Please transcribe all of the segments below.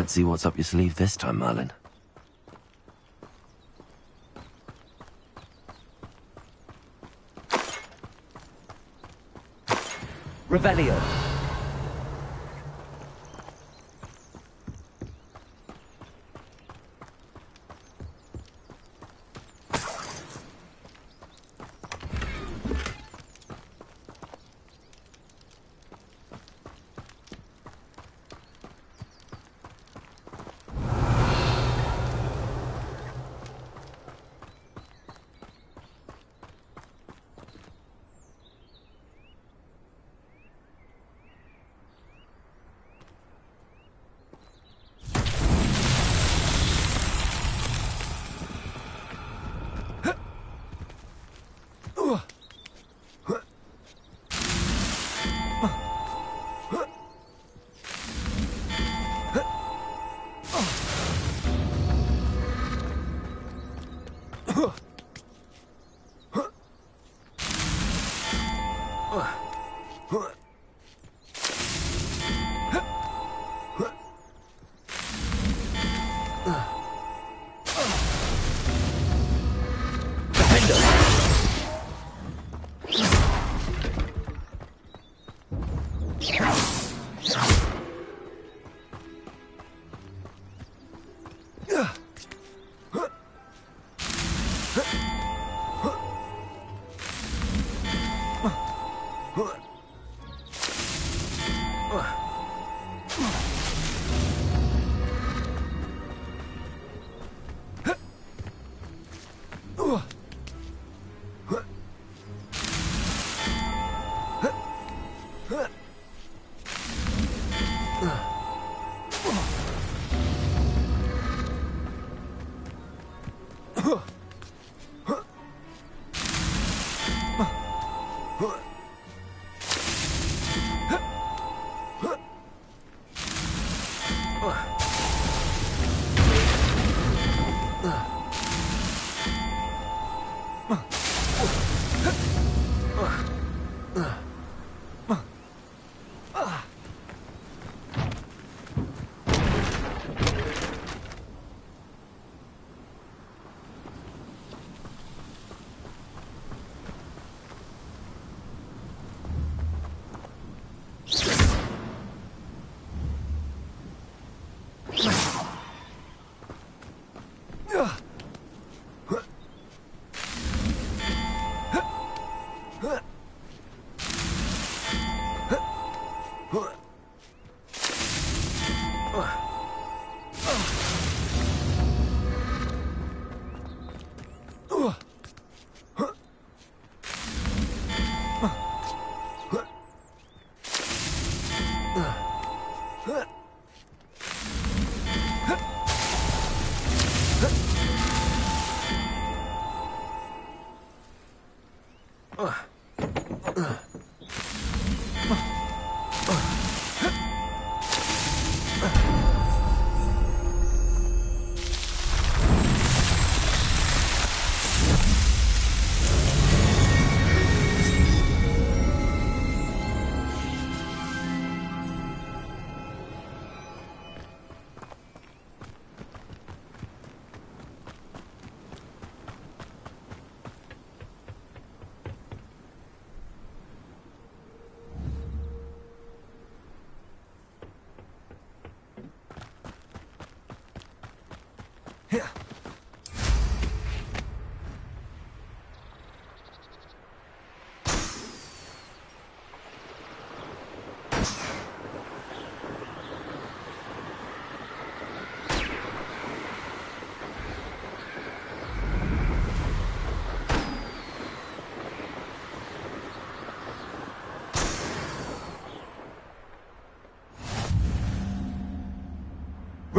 Let's see what's up your sleeve this time, Merlin. Revelio.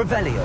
Revelio.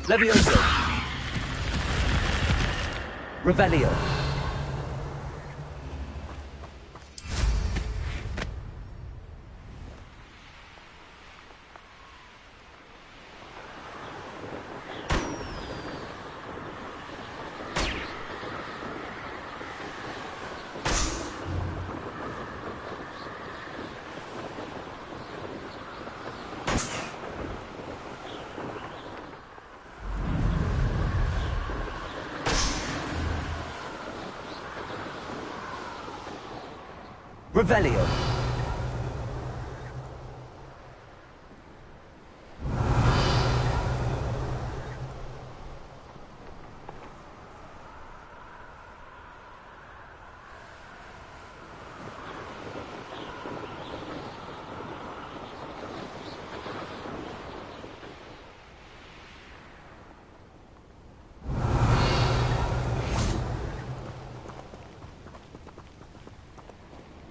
Levioso. Revelio. Revelio.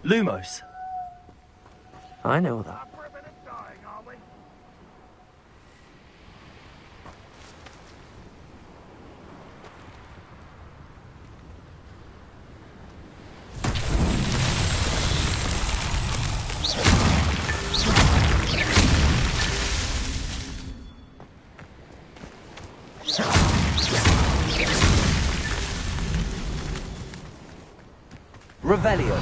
Lumos. I know that. Revelio.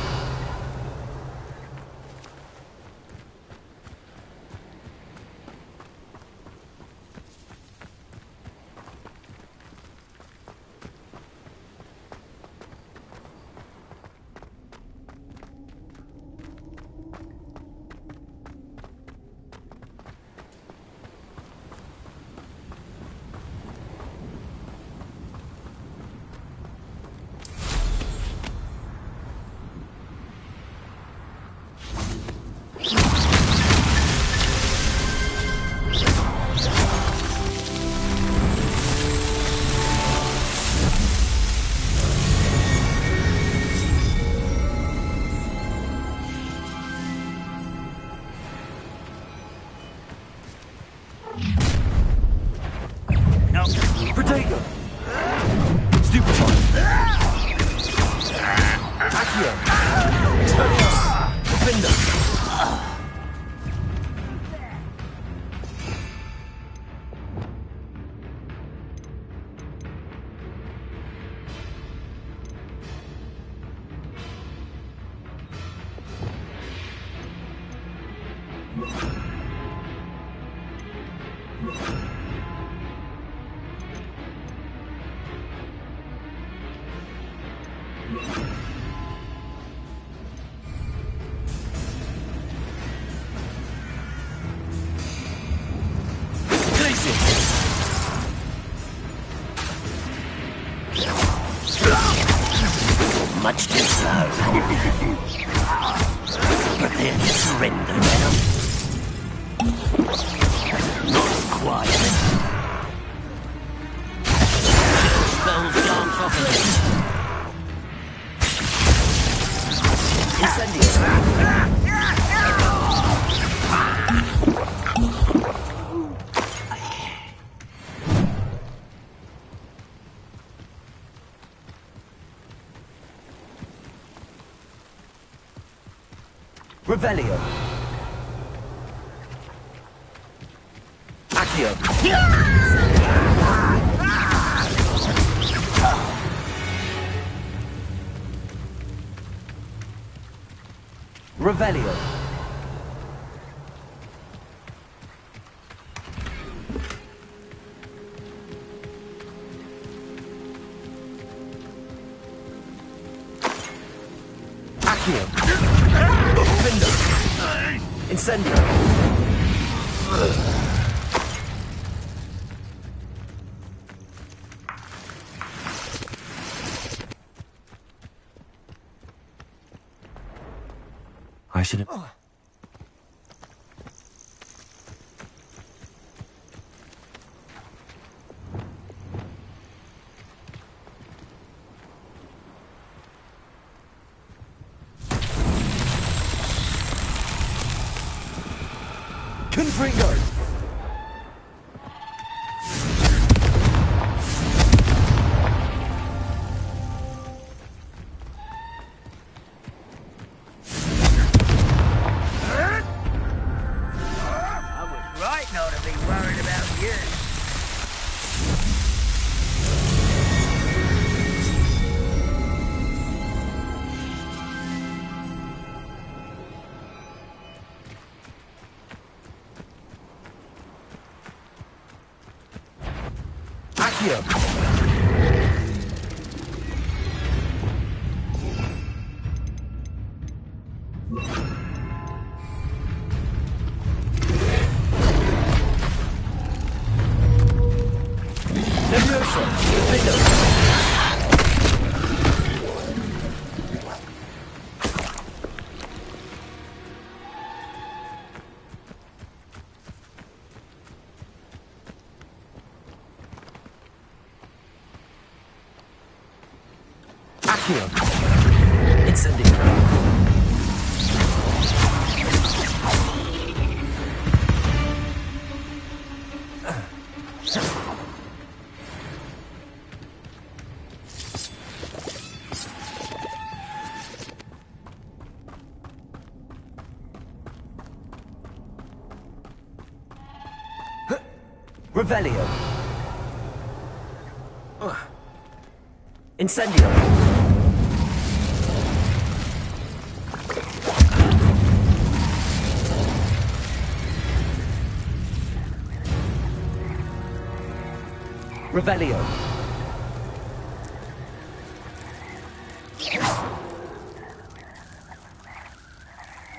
Protego! Stupefy! Accio! Expelliarmus! Defender! Much too slow. Prepare to surrender, Venom. Not quiet. Spells dance off of it. Incendio. Revelio. Accio. Revelio. Accio. Incendio. I should have... Confringo. I was right not to be worried about you. Accio. Nervioso. Defender. Accio. Incendio. Revelio. Incendio. Revelio.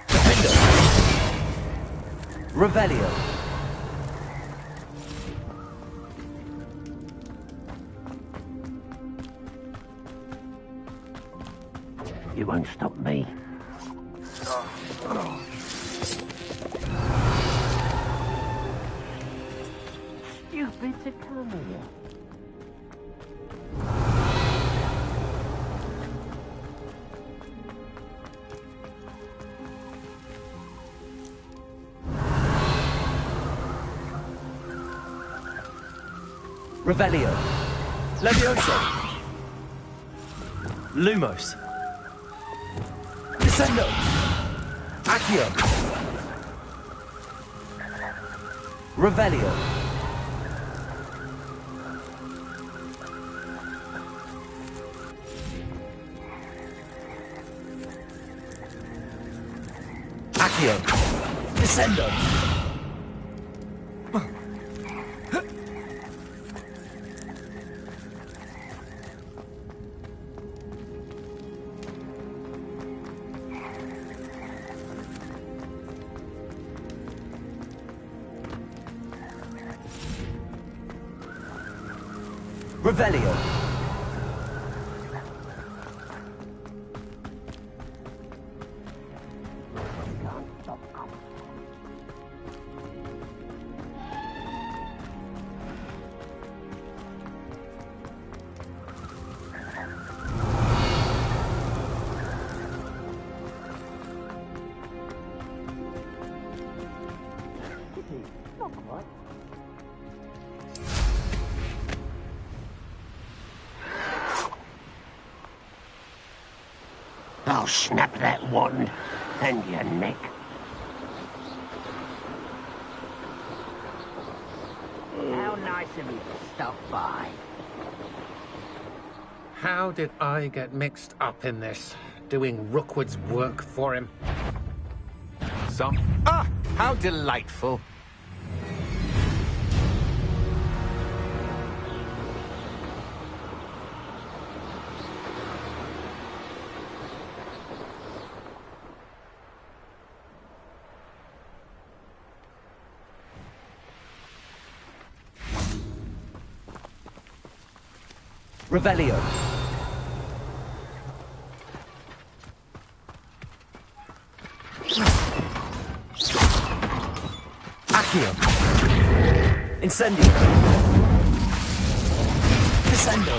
Defender. Revelio. You won't stop me. Stupid to come here. Revelio. Levioso. Lumos. Descendo. Accio. Revelio. Accio. Descendo. Revelio. I'll snap that wand and your neck. How nice of you to stop by. How did I get mixed up in this? Doing Rookwood's work for him? Ah, how delightful. Revelio. Accio. Incendio. Descendo.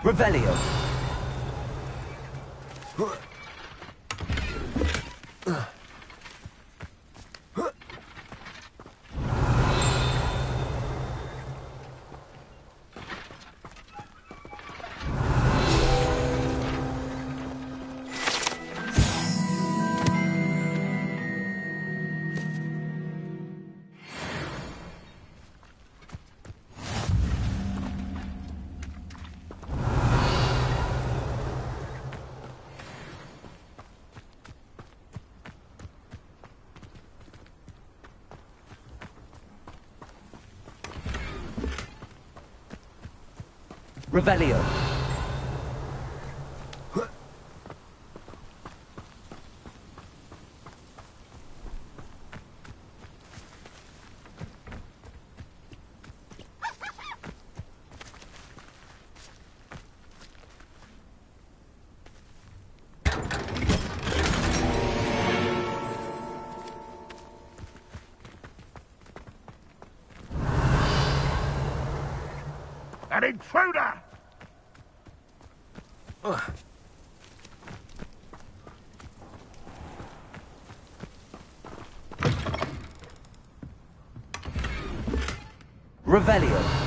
Revelio. Revelio. An intruder! Revelio.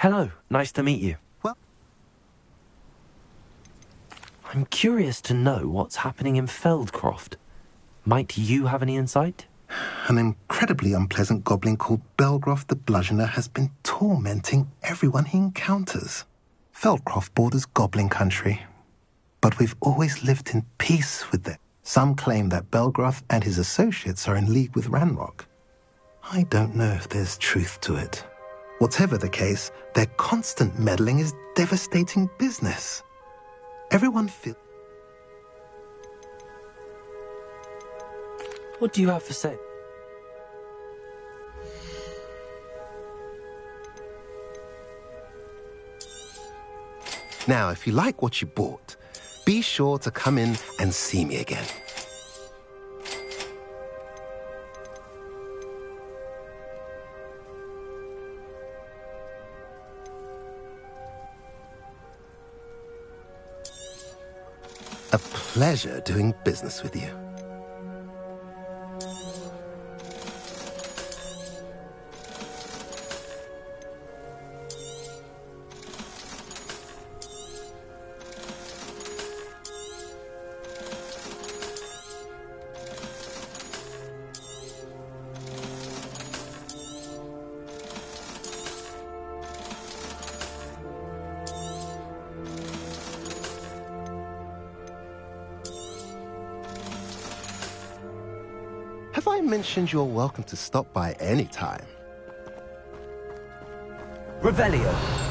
Hello, nice to meet you. Well, I'm curious to know what's happening in Feldcroft. Might you have any insight? an incredibly unpleasant goblin called Belgroth the Bludgeoner has been tormenting everyone he encounters. Feldcroft borders goblin country, but we've always lived in peace with them. Some claim that Belgroth and his associates are in league with Ranrock. I don't know if there's truth to it. Whatever the case, their constant meddling is devastating business. Everyone feels... What do you have to say? Now, if you like what you bought, be sure to come in and see me again. A pleasure doing business with you. Have I mentioned you're welcome to stop by any time? Revelio.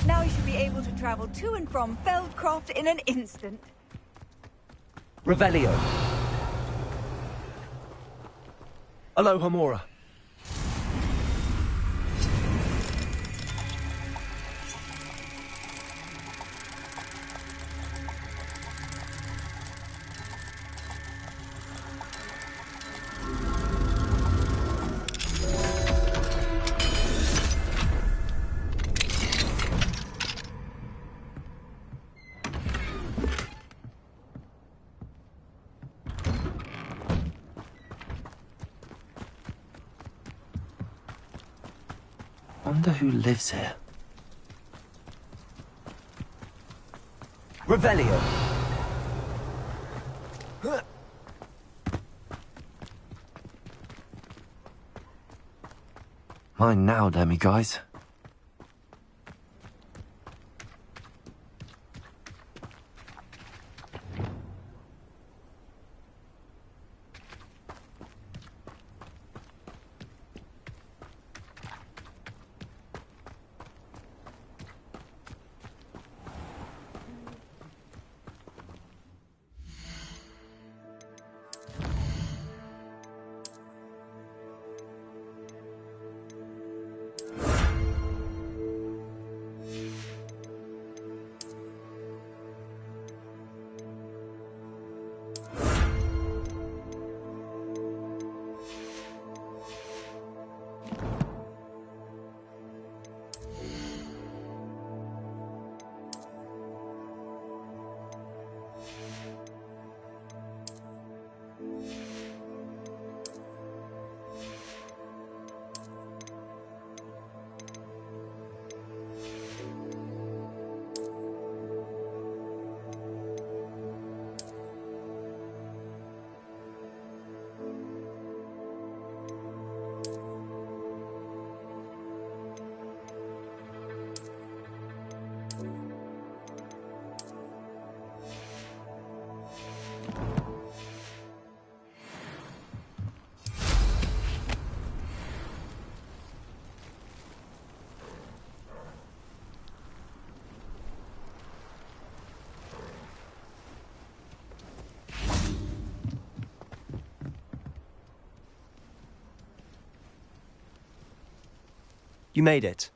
Now you should be able to travel to and from Feldcroft in an instant. Revelio. Aloha Mora. Wonder who lives here. Revelio. Mine now, Demi guys. You made it.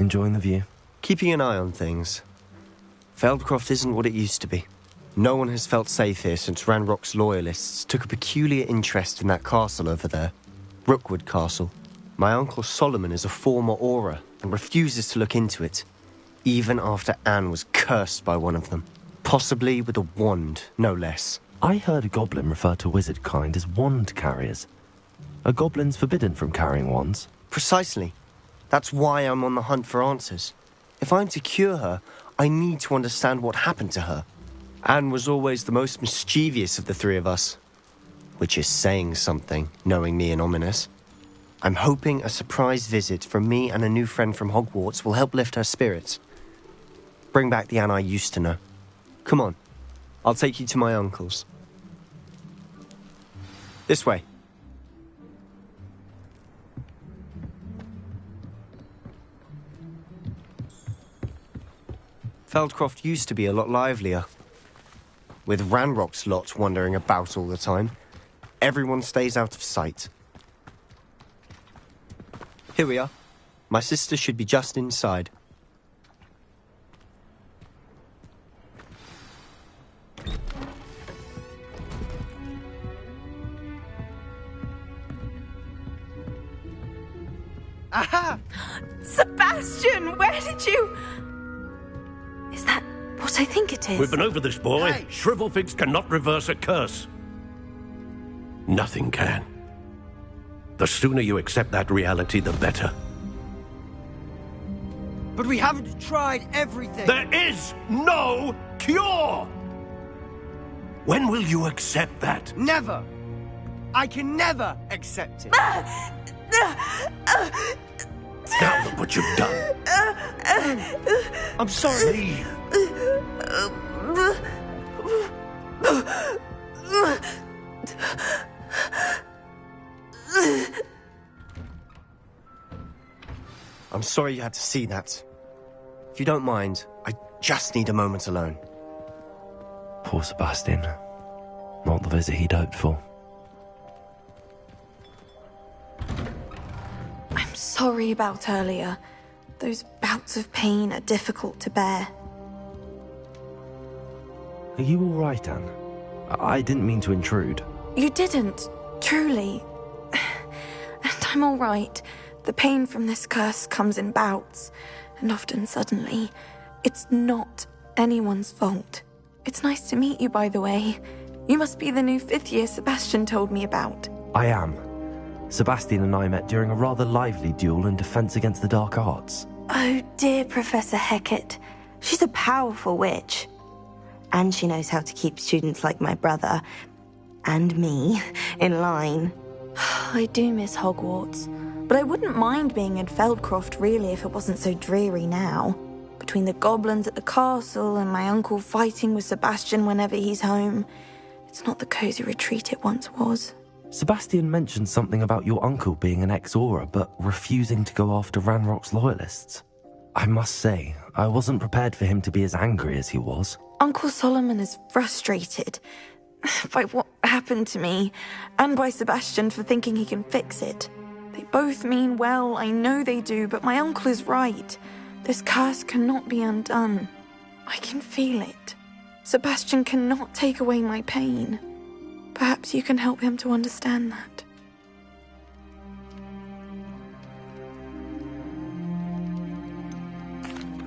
enjoying the view? Keeping an eye on things. Feldcroft isn't what it used to be. No one has felt safe here since Ranrock's loyalists took a peculiar interest in that castle over there. Rookwood Castle. My uncle Solomon is a former Auror and refuses to look into it, even after Anne was cursed by one of them. Possibly with a wand, no less. I heard a goblin refer to wizard kind as wand carriers. Are goblins forbidden from carrying wands? Precisely. That's why I'm on the hunt for answers. If I'm to cure her, I need to understand what happened to her. Anne was always the most mischievous of the three of us. Which is saying something, knowing me and Ominous. I'm hoping a surprise visit from me and a new friend from Hogwarts will help lift her spirits. Bring back the Anne I used to know. Come on, I'll take you to my uncle's. This way. Feldcroft used to be a lot livelier. With Ranrock's lot wandering about all the time, everyone stays out of sight. Here we are. My sister should be just inside. Aha! Sebastian, where did you... Is that what I think it is? We've been over this, boy. Hey. Shrivelfigs cannot reverse a curse. Nothing can. The sooner you accept that reality, the better. But we haven't tried everything. There is no cure! When will you accept that? Never. I can never accept it. Now look what you've done. I'm sorry. Leave. I'm sorry you had to see that. If you don't mind, I just need a moment alone. Poor Sebastian. Not the visit he'd hoped for. I'm sorry about earlier. Those bouts of pain are difficult to bear. Are you all right, Anne? I didn't mean to intrude. You didn't, truly. And I'm all right. The pain from this curse comes in bouts, and often suddenly. It's not anyone's fault. It's nice to meet you, by the way. You must be the new 5th year Sebastian told me about. I am. Sebastian and I met during a rather lively duel in Defense Against the Dark Arts. Oh, dear Professor Hecat. She's a powerful witch. And she knows how to keep students like my brother, and me, in line. I do miss Hogwarts, but I wouldn't mind being in Feldcroft, really, if it wasn't so dreary now. Between the goblins at the castle and my uncle fighting with Sebastian whenever he's home, it's not the cozy retreat it once was. Sebastian mentioned something about your uncle being an ex-Auror, but refusing to go after Ranrock's loyalists. I must say, I wasn't prepared for him to be as angry as he was. Uncle Solomon is frustrated by what happened to me, and by Sebastian for thinking he can fix it. They both mean well, I know they do, but my uncle is right. This curse cannot be undone. I can feel it. Sebastian cannot take away my pain. Perhaps you can help him to understand that.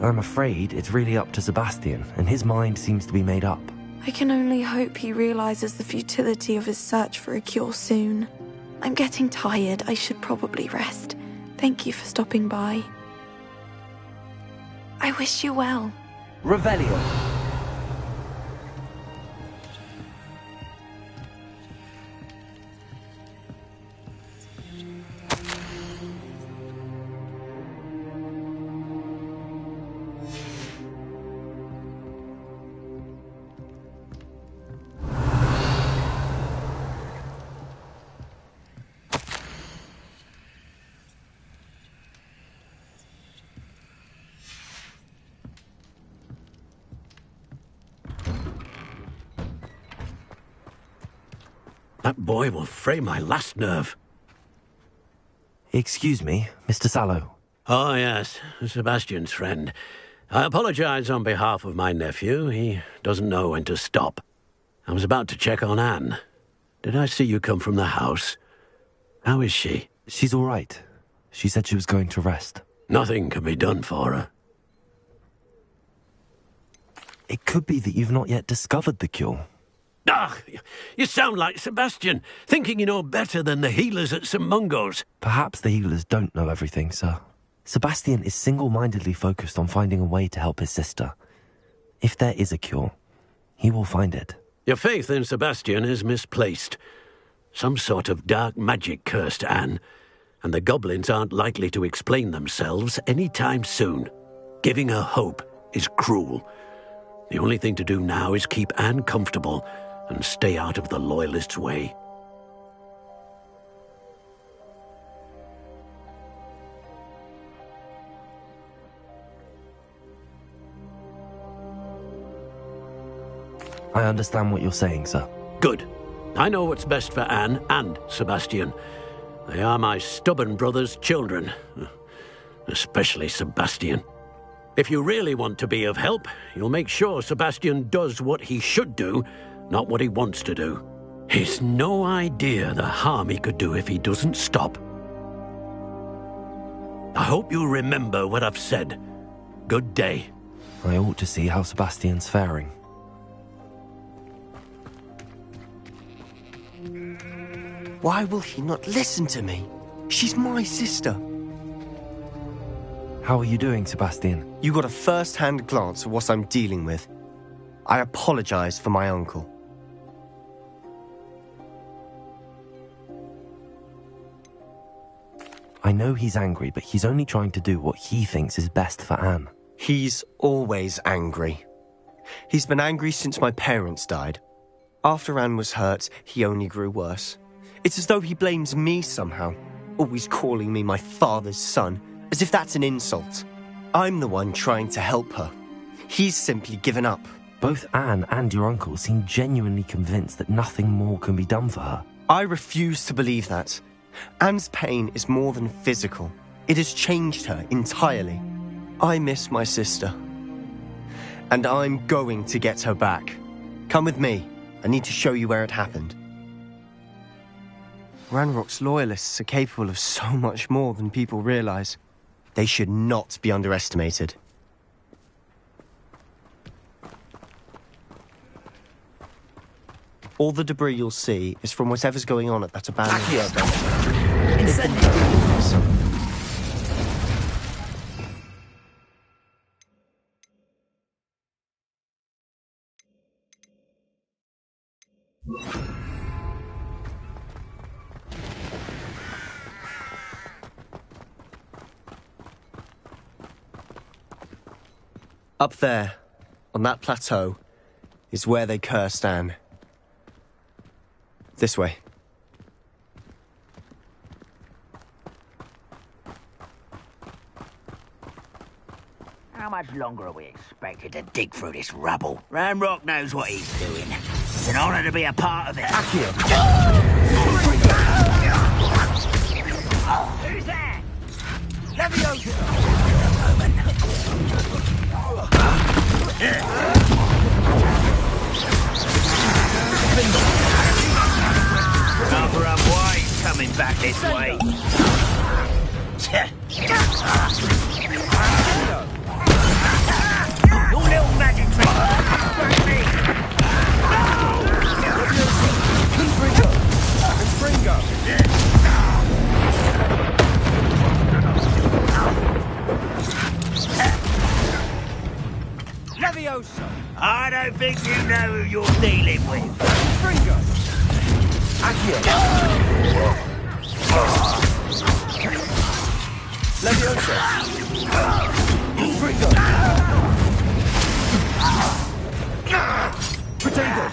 I'm afraid it's really up to Sebastian, and his mind seems to be made up. I can only hope he realizes the futility of his search for a cure soon. I'm getting tired. I should probably rest. Thank you for stopping by. I wish you well. Revelio. That boy will fray my last nerve. Excuse me, Mr. Sallow. Oh, yes, Sebastian's friend. I apologize on behalf of my nephew. He doesn't know when to stop. I was about to check on Anne. Did I see you come from the house? How is she? She's all right. She said she was going to rest. Nothing can be done for her. It could be that you've not yet discovered the cure. Ah, you sound like Sebastian, thinking you know better than the healers at St. Mungo's. Perhaps the healers don't know everything, sir. Sebastian is single-mindedly focused on finding a way to help his sister. If there is a cure, he will find it. Your faith in Sebastian is misplaced. Some sort of dark magic cursed Anne, and the goblins aren't likely to explain themselves any time soon. Giving her hope is cruel. The only thing to do now is keep Anne comfortable and stay out of the Loyalists' way. I understand what you're saying, sir. Good. I know what's best for Anne and Sebastian. They are my stubborn brother's children. Especially Sebastian. If you really want to be of help, you'll make sure Sebastian does what he should do, not what he wants to do. He's no idea the harm he could do if he doesn't stop. I hope you'll remember what I've said. Good day. I ought to see how Sebastian's faring. Why will he not listen to me? She's my sister. How are you doing, Sebastian? You got a first-hand glance at what I'm dealing with. I apologize for my uncle. I know he's angry, but he's only trying to do what he thinks is best for Anne. He's always angry. He's been angry since my parents died. After Anne was hurt, he only grew worse. It's as though he blames me somehow, always calling me my father's son, as if that's an insult. I'm the one trying to help her. He's simply given up. Both Anne and your uncle seem genuinely convinced that nothing more can be done for her. I refuse to believe that. Anne's pain is more than physical. It has changed her entirely. I miss my sister. And I'm going to get her back. Come with me. I need to show you where it happened. Ranrock's loyalists are capable of so much more than people realize. They should not be underestimated. All the debris you'll see is from whatever's going on at that abandoned Up there, on that plateau, is where they cursed Anne. This way. How much longer are we expected to dig through this rubble? Ranrock knows what he's doing. It's an honor to be a part of it. Who's there? Cover up wise coming back this way. Your little magic trick. Burn me. Leviosa! I don't think you know who you're dealing with. Fringo! Leviosa! Fringo! Potato!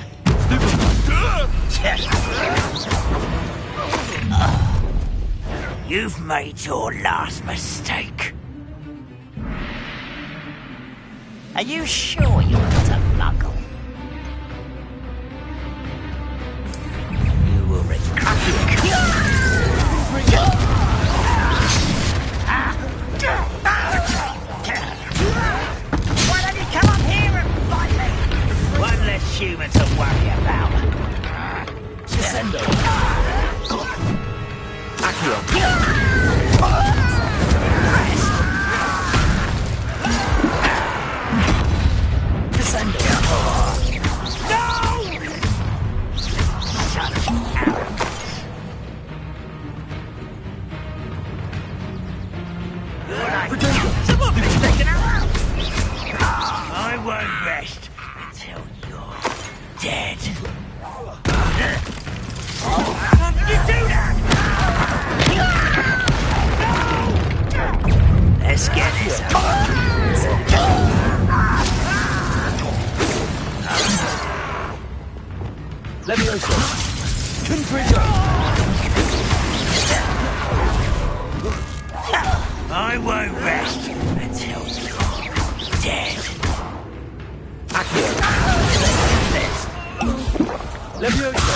You've made your last mistake. Are you sure you're not a muggle? You will regret it. won't rest until you're dead. How did you do that? Let's get this over. Levioso! Confringo! I won't rest until you're dead. Accio! Levioso!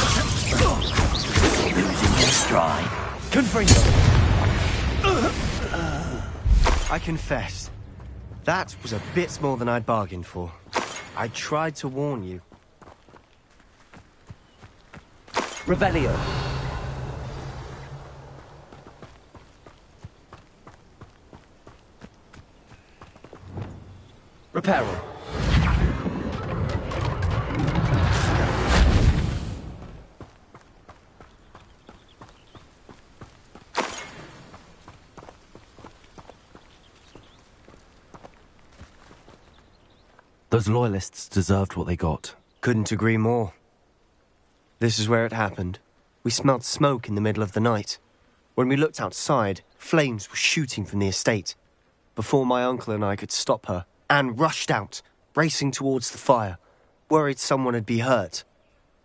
Losing your stride. Confringo! I confess, that was a bit more than I'd bargained for. I tried to warn you. Revelio. Reparo. Those loyalists deserved what they got. Couldn't agree more. This is where it happened. We smelled smoke in the middle of the night. When we looked outside, flames were shooting from the estate. Before my uncle and I could stop her, Anne rushed out, racing towards the fire, worried someone had been hurt.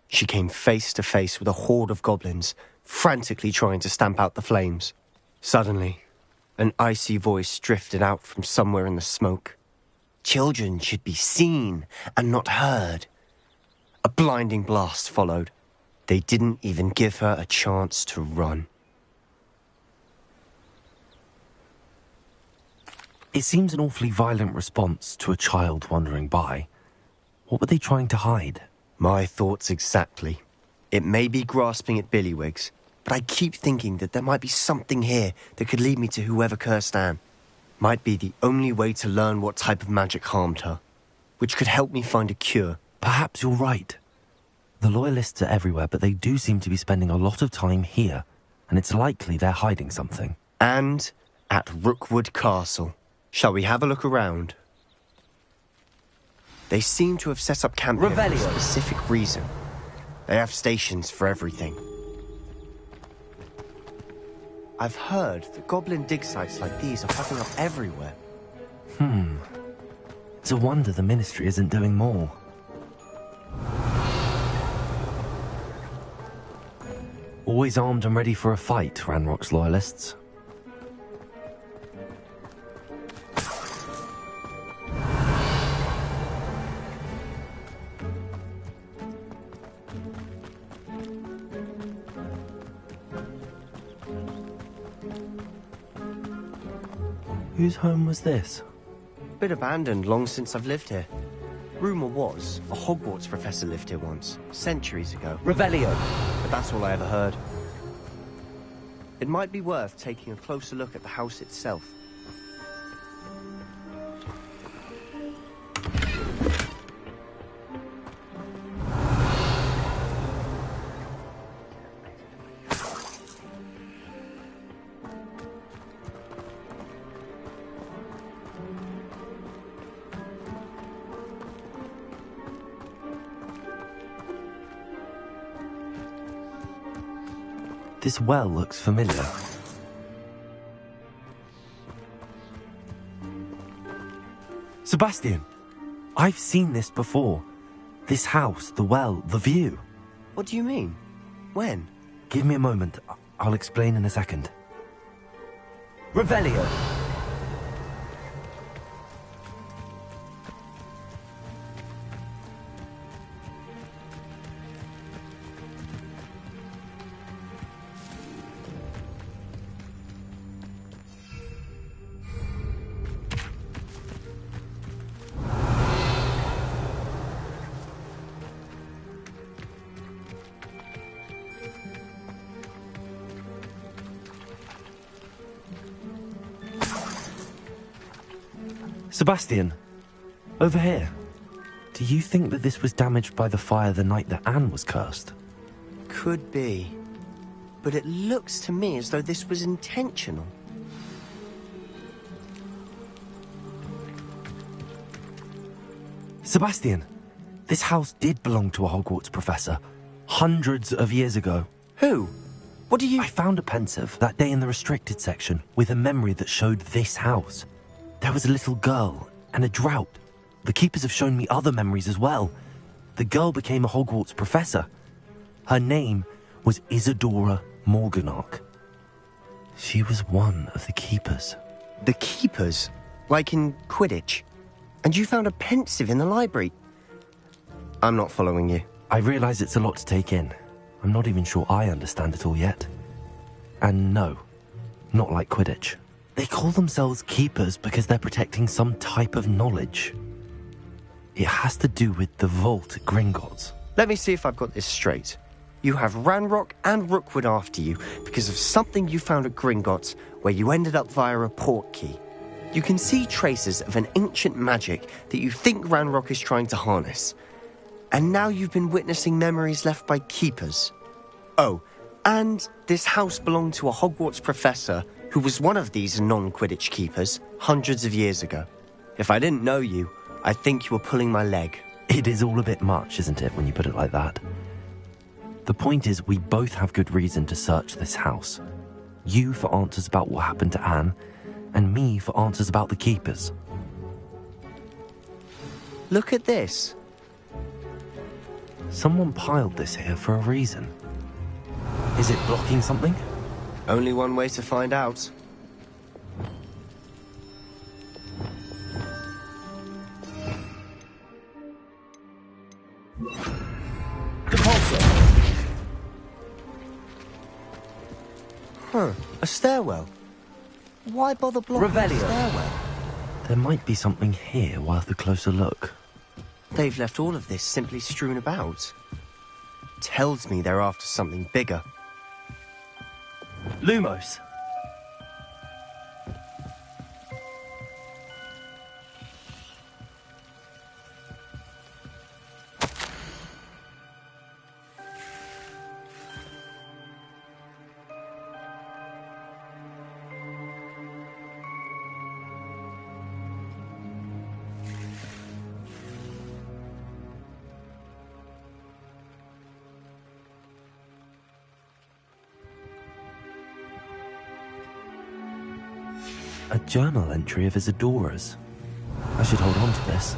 She came face to face with a horde of goblins, frantically trying to stamp out the flames. Suddenly, an icy voice drifted out from somewhere in the smoke. Children should be seen and not heard. A blinding blast followed. They didn't even give her a chance to run. It seems an awfully violent response to a child wandering by. What were they trying to hide? My thoughts exactly. It may be grasping at Billywigs, but I keep thinking that there might be something here that could lead me to whoever cursed Anne. Might be the only way to learn what type of magic harmed her, which could help me find a cure. Perhaps you're right. The Loyalists are everywhere, but they do seem to be spending a lot of time here, and it's likely they're hiding something. And at Rookwood Castle. Shall we have a look around? They seem to have set up camp here for a specific reason. They have stations for everything. I've heard that goblin dig sites like these are popping up everywhere. It's a wonder the Ministry isn't doing more. Always armed and ready for a fight, Ranrock's Loyalists. Whose home was this? Bit abandoned long since I've lived here. Rumour was, a Hogwarts professor lived here once, centuries ago. Revelio. But that's all I ever heard. It might be worth taking a closer look at the house itself. This well looks familiar. Sebastian! I've seen this before. This house, the well, the view. What do you mean? When? Give me a moment. I'll explain in a second. Revelio. Sebastian, over here. Do you think that this was damaged by the fire the night that Anne was cursed? Could be. But it looks to me as though this was intentional. Sebastian, this house did belong to a Hogwarts professor, hundreds of years ago. Who? What do you... I found a pensive that day in the restricted section with a memory that showed this house. There was a little girl and a drought. The keepers have shown me other memories as well. The girl became a Hogwarts professor. Her name was Isadora Morganach. She was one of the keepers. The keepers? Like in Quidditch? And you found a pensive in the library? I'm not following you. I realise it's a lot to take in. I'm not even sure I understand it all yet. And no, not like Quidditch. They call themselves keepers because they're protecting some type of knowledge. It has to do with the vault at Gringotts. Let me see if I've got this straight. You have Ranrock and Rookwood after you because of something you found at Gringotts where you ended up via a port key. You can see traces of an ancient magic that you think Ranrock is trying to harness. And now you've been witnessing memories left by keepers. Oh, and this house belonged to a Hogwarts professor who was one of these non-Quidditch keepers hundreds of years ago. If I didn't know you, I think you were pulling my leg. It is all a bit much, isn't it, when you put it like that? The point is, we both have good reason to search this house. You for answers about what happened to Anne, and me for answers about the keepers. Look at this. Someone piled this here for a reason. Is it blocking something? Only one way to find out. Huh, a stairwell. Why bother blocking the stairwell? There might be something here worth a closer look. They've left all of this simply strewn about. Tells me they're after something bigger. Lumos! A journal entry of Isadora's. I should hold on to this.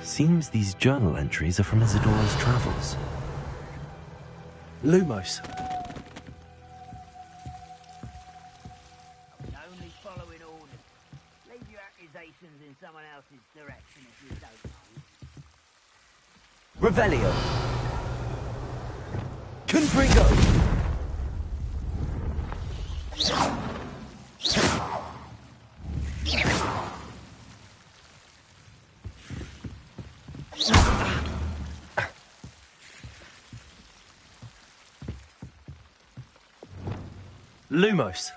Seems these journal entries are from Isadora's travels. Lumos. Only following orders. Leave your accusations in someone else's direction if you don't know. Revelio. Confringo. Lumos.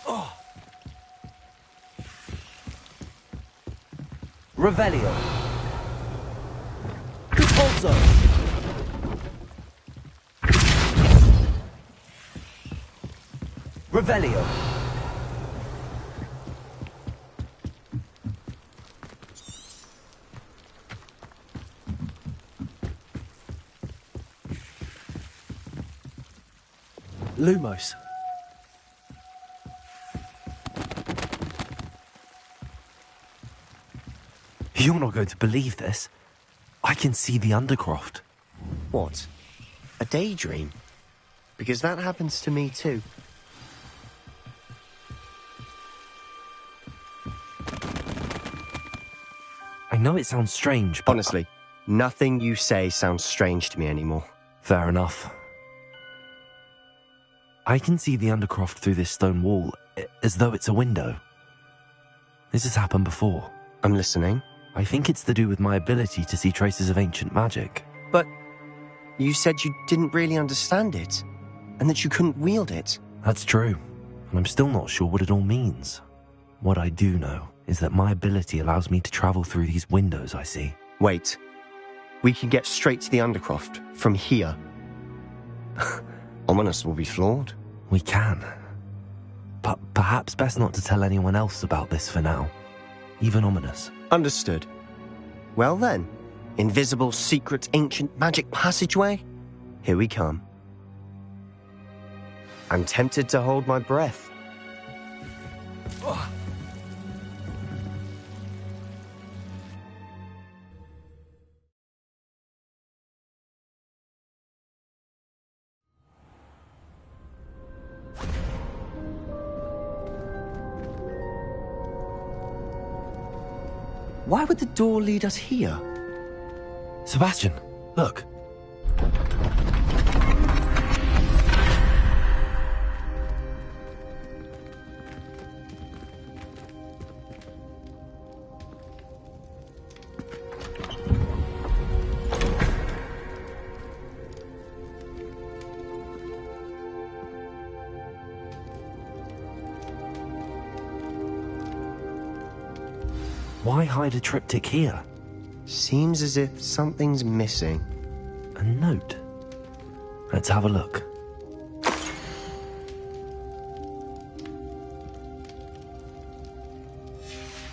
Oh. Revelio. Compulso. Revelio. Lumos. You're not going to believe this. I can see the Undercroft. What? A daydream? Because that happens to me too. I know it sounds strange, but... Honestly, nothing you say sounds strange to me anymore. Fair enough. I can see the Undercroft through this stone wall, as though it's a window. This has happened before. I'm listening. I think it's to do with my ability to see traces of ancient magic. But You said you didn't really understand it, and that you couldn't wield it. That's true, and I'm still not sure what it all means. What I do know is that my ability allows me to travel through these windows I see. Wait. We can get straight to the Undercroft from here. Ominous will be floored. We can. But perhaps best not to tell anyone else about this for now. Even Ominous. Understood. Well then, invisible, secret, ancient magic passageway? Here we come. I'm tempted to hold my breath. Why would the door lead us here? Sebastian, look. Why hide a triptych here? Seems as if something's missing. A note. Let's have a look.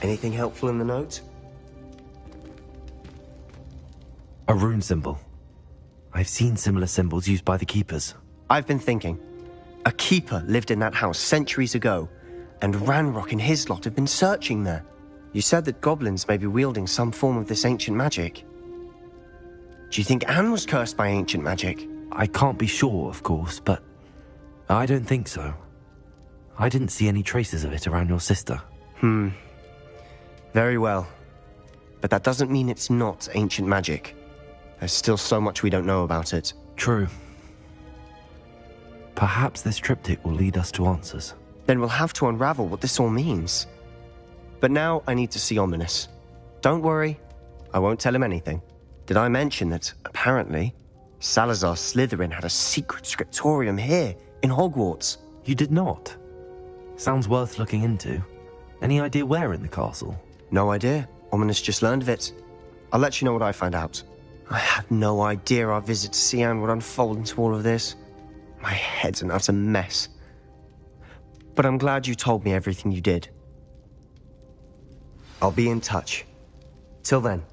Anything helpful in the note? A rune symbol. I've seen similar symbols used by the keepers. I've been thinking. A keeper lived in that house centuries ago, and Ranrock and his lot have been searching there. You said that goblins may be wielding some form of this ancient magic. Do you think Anne was cursed by ancient magic? I can't be sure, of course, but I don't think so. I didn't see any traces of it around your sister. Very well. But that doesn't mean it's not ancient magic. There's still so much we don't know about it. True. Perhaps this triptych will lead us to answers. Then we'll have to unravel what this all means. But now I need to see Ominous. Don't worry, I won't tell him anything. Did I mention that, apparently, Salazar Slytherin had a secret scriptorium here in Hogwarts? You did not? Sounds worth looking into. Any idea where in the castle? No idea. Ominous just learned of it. I'll let you know what I find out. I had no idea our visit to see Anne would unfold into all of this. My head's an utter mess. But I'm glad you told me everything you did. I'll be in touch. Till then.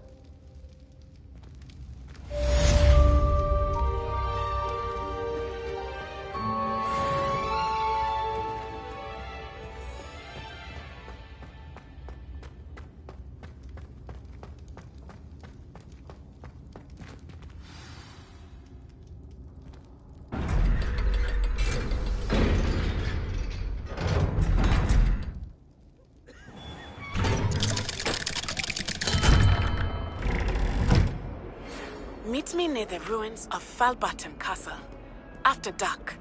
Meet me near the ruins of Falbottom Castle. After dark.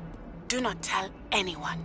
Do not tell anyone.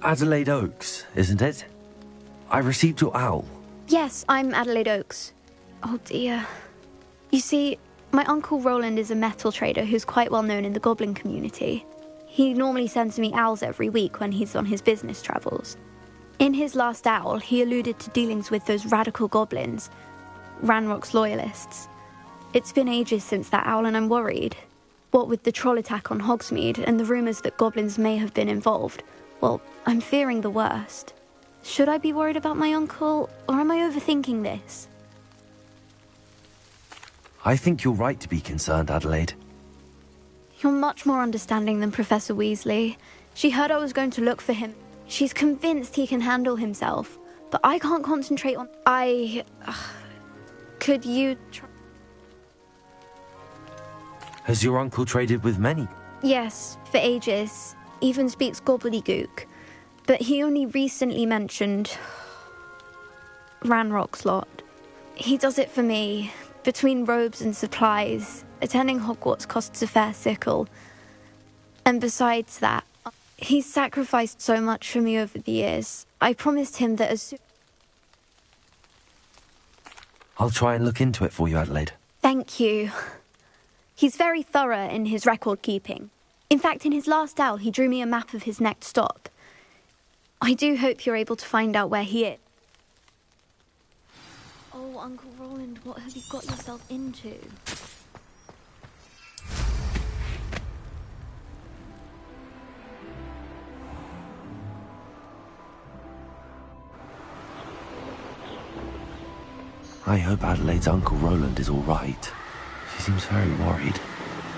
Adelaide Oaks, isn't it? I received your owl. Yes, I'm Adelaide Oaks. Oh dear. You see, my uncle Roland is a metal trader who's quite well known in the goblin community. He normally sends me owls every week when he's on his business travels. In his last owl, he alluded to dealings with those radical goblins, Ranrock's loyalists. It's been ages since that owl and I'm worried. What with the troll attack on Hogsmeade and the rumours that goblins may have been involved, well, I'm fearing the worst. Should I be worried about my uncle, or am I overthinking this? I think you're right to be concerned, Adelaide. You're much more understanding than Professor Weasley. She heard I was going to look for him. She's convinced he can handle himself. But I can't concentrate on... Could you try... Has your uncle traded with many? Yes, for ages. Even speaks gobbledygook. But he only recently mentioned... Ranrock's lot. He does it for me. Between robes and supplies, attending Hogwarts costs a fair sickle. And besides that, he's sacrificed so much for me over the years. I promised him that as soon... I'll try and look into it for you, Adelaide. Thank you. He's very thorough in his record keeping. In fact, in his last owl, he drew me a map of his next stop. I do hope you're able to find out where he is. Oh, Uncle Roland, what have you got yourself into? I hope Adelaide's Uncle Roland is all right. She seems very worried.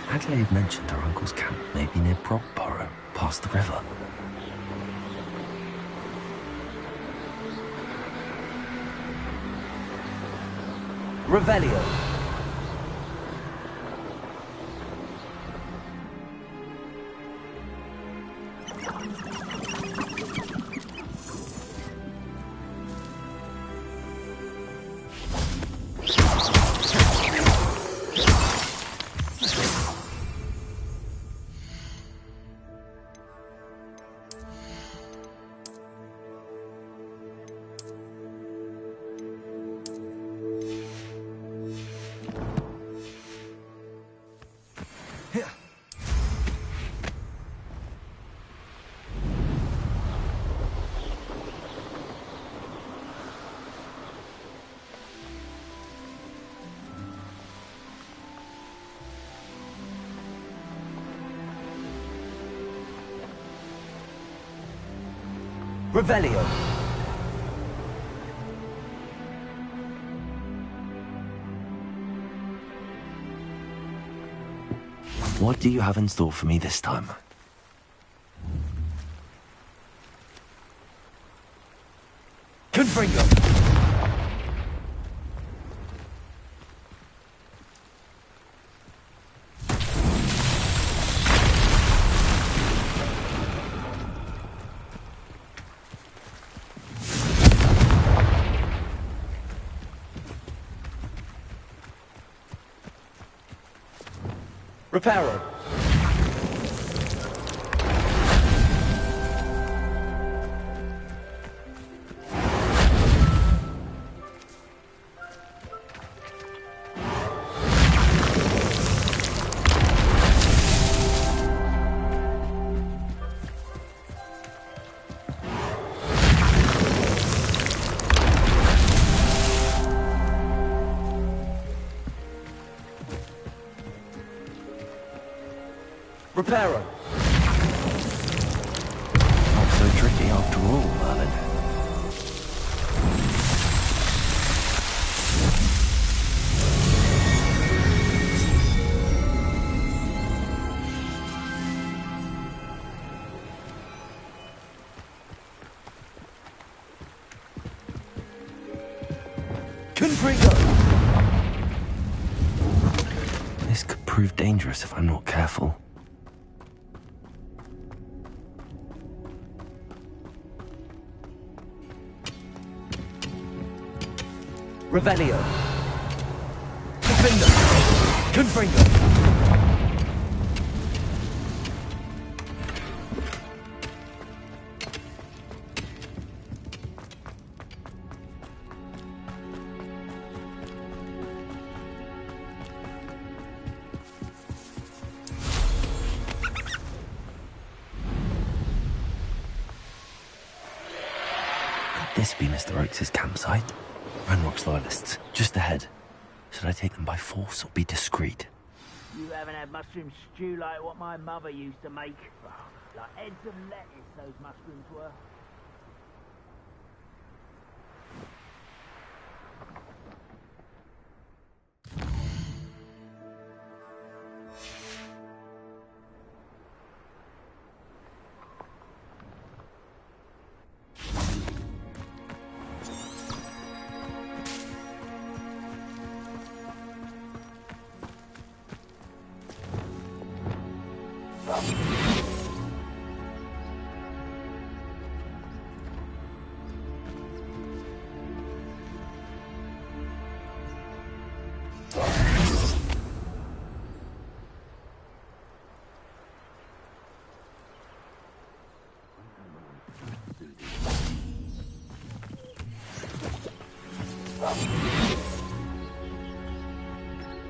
Adelaide mentioned her uncle's camp may be near Brockborough, past the river. Revelio. Revelio. What do you have in store for me this time? Confringo. Reparo. Reparo. Not so tricky after all, Merlin. Confringo. This could prove dangerous if I'm not careful. Revelio. Confringo. Confringo. Could this be Mr. Oakes' campsite? Ranrock's loyalists, just ahead. Should I take them by force or be discreet? You haven't had mushroom stew like what my mother used to make. Like heads of lettuce, those mushrooms were.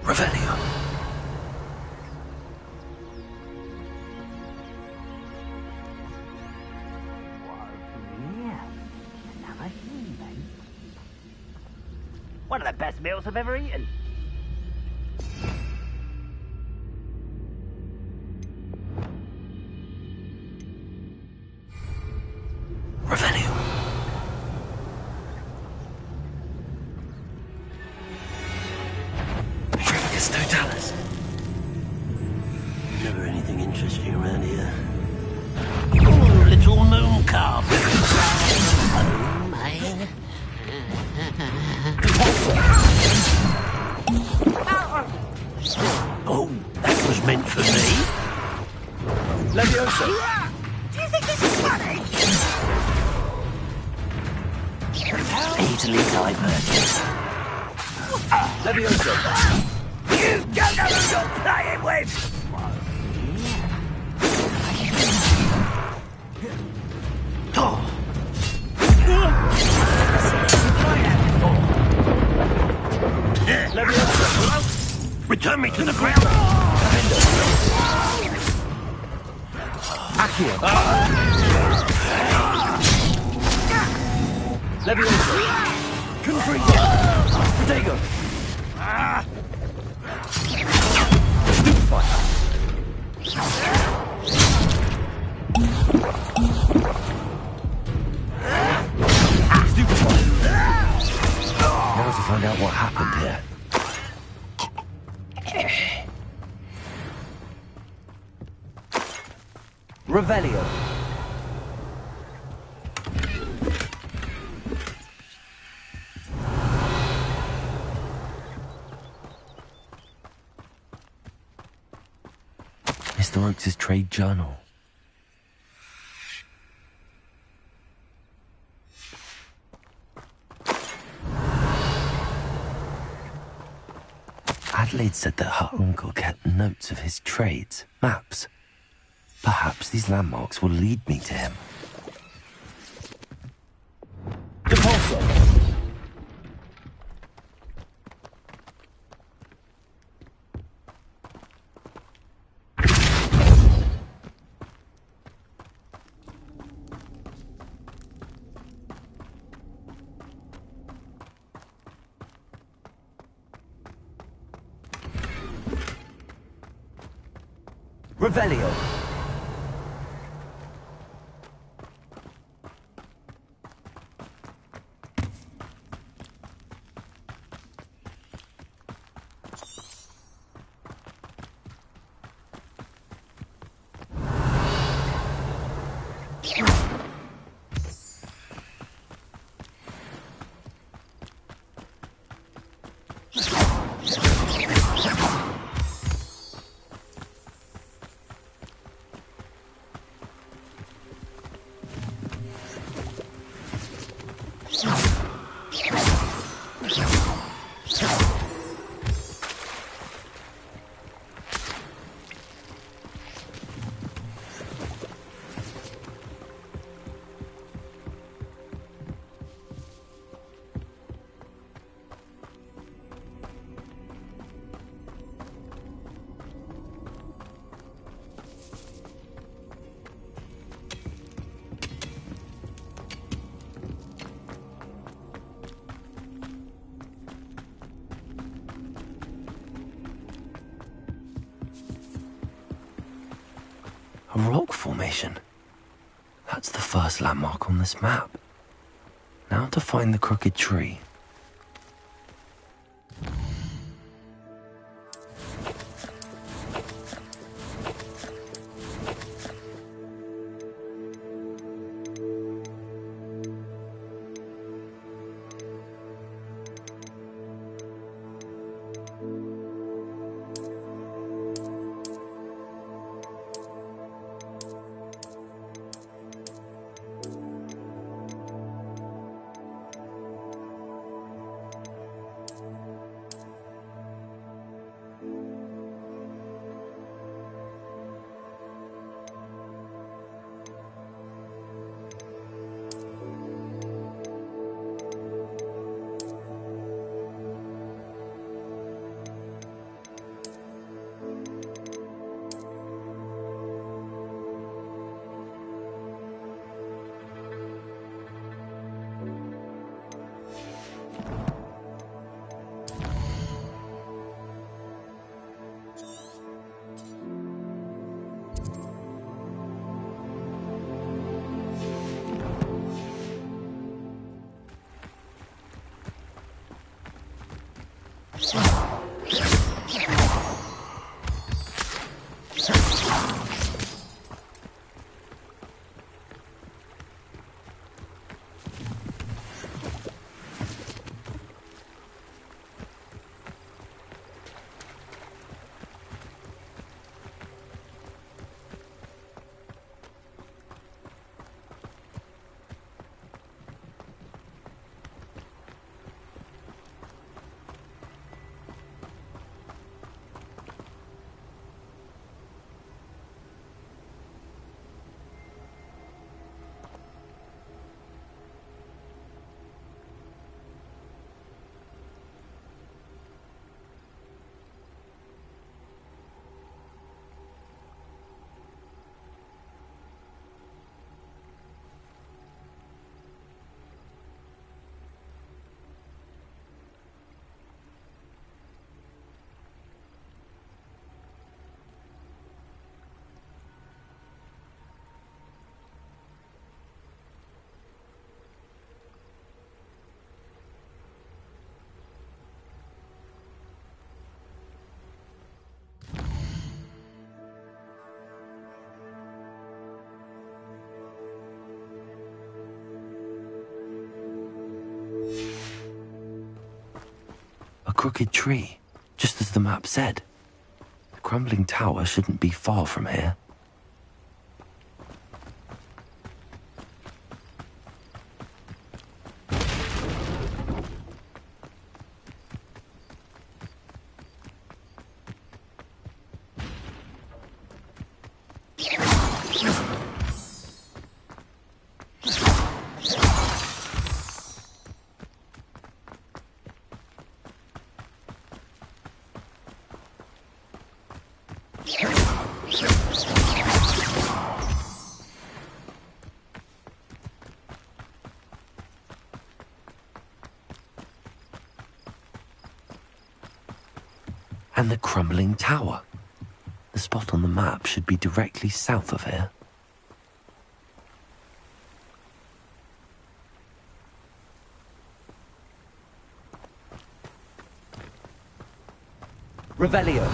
Revelio. One of the best meals I've ever eaten. Revelio. Trificus totalis. Never anything interesting around here. Oh, little moon calf. Oh, my. Oh, that was meant for me. Leviosa. Do you think this is funny? Easily diverted. Leviosa. You don't know who you're playing with! Return me to the ground! Accio. Leviosa. Confringo. Protego. Stupefy. Now to find out what happened here. Revelio. Mr. Oakes' trade journal. Adelaide said that her uncle kept notes of his trades, maps. Perhaps these landmarks will lead me to him. Depulso. Revelio. A rock formation. That's the first landmark on this map. Now to find the crooked tree. A crooked tree, just as the map said. The crumbling tower shouldn't be far from here. And the crumbling tower. The spot on the map should be directly south of here. Revelio.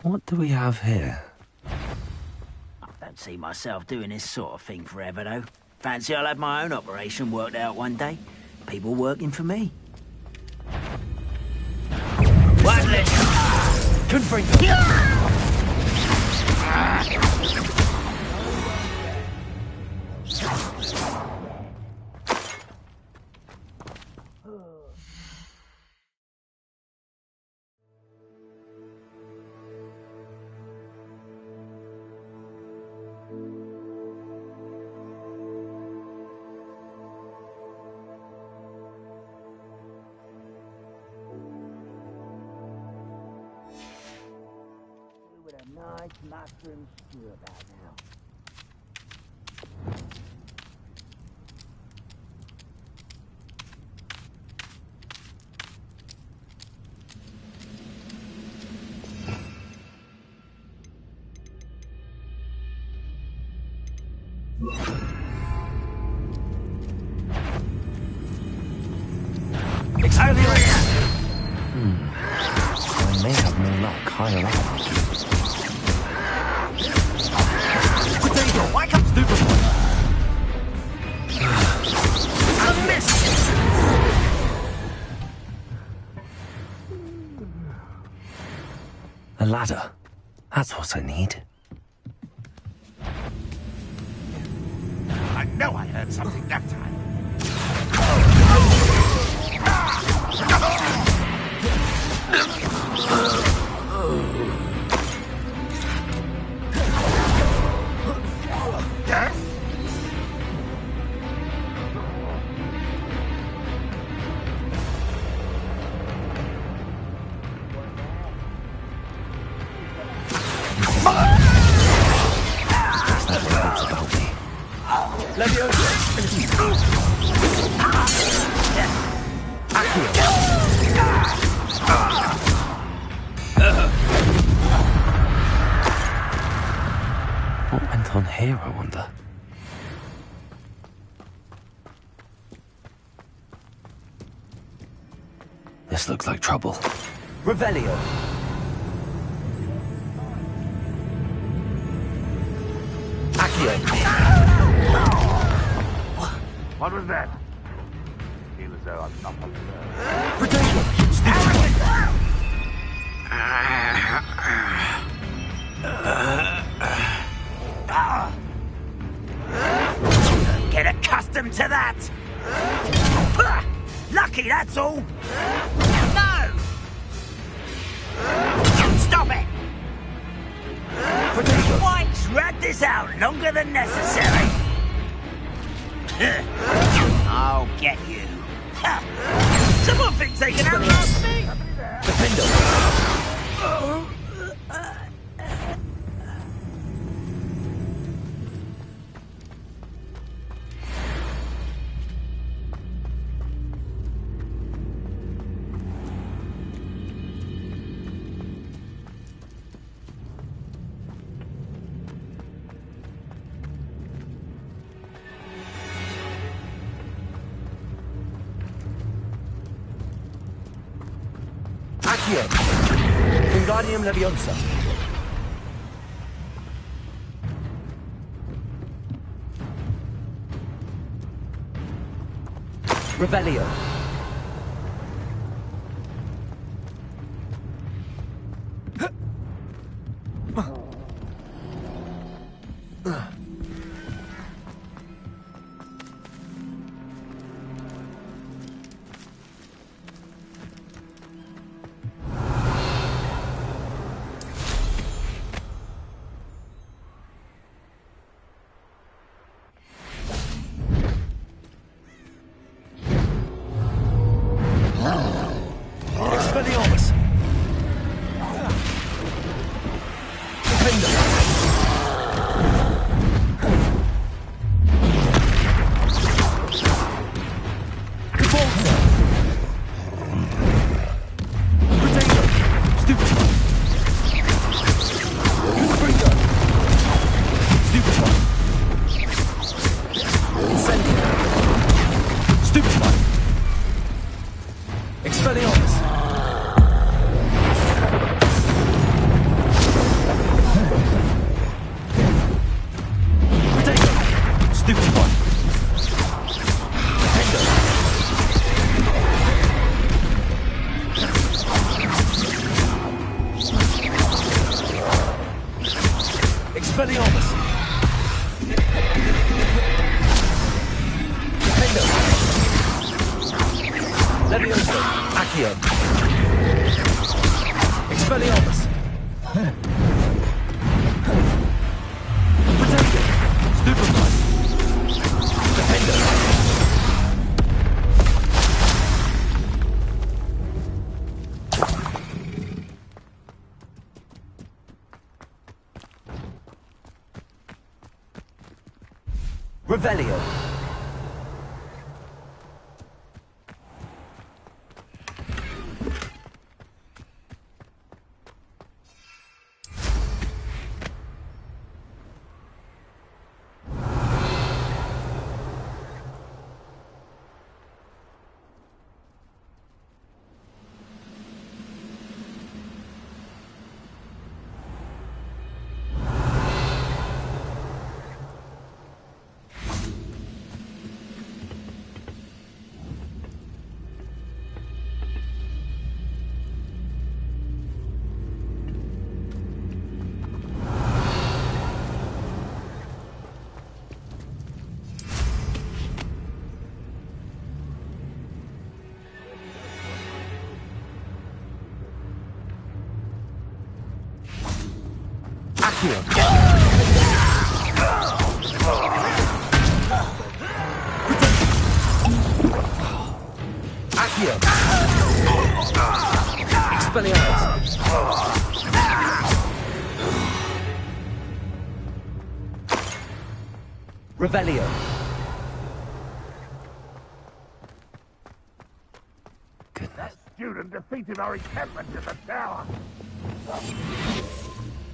What do we have here? I don't see myself doing this sort of thing forever, though. Fancy I'll have my own operation worked out one day. People working for me. One less. Confringo. Nice mushroom stew about now. I may have more luck higher up. Why comes stupid? I missed. A ladder. That's what I need. I I know I heard something that time. What went on here, I wonder? This looks like trouble. Revelio. What was that? I feel as though I'm not Get accustomed to that! Lucky, that's all! No! Stop it! Why drag this out longer than necessary? I'll get you. Someone thinks they can outlast me! Wingardium Leviosa. Revelio. Revelio. Revelio. Goodness. Student defeated our encampment in the tower.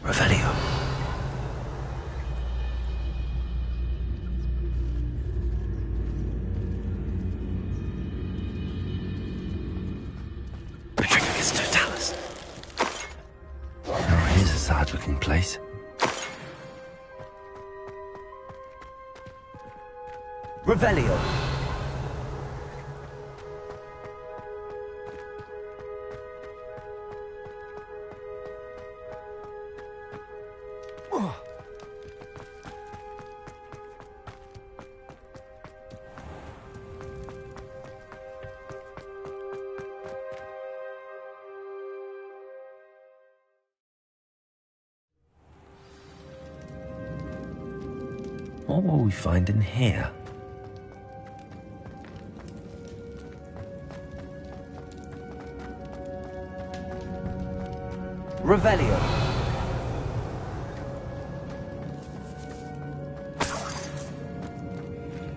Revelio. Patricius Totalis. Oh, here's a sad-looking place. Revelio. What will we find in here? Revelio.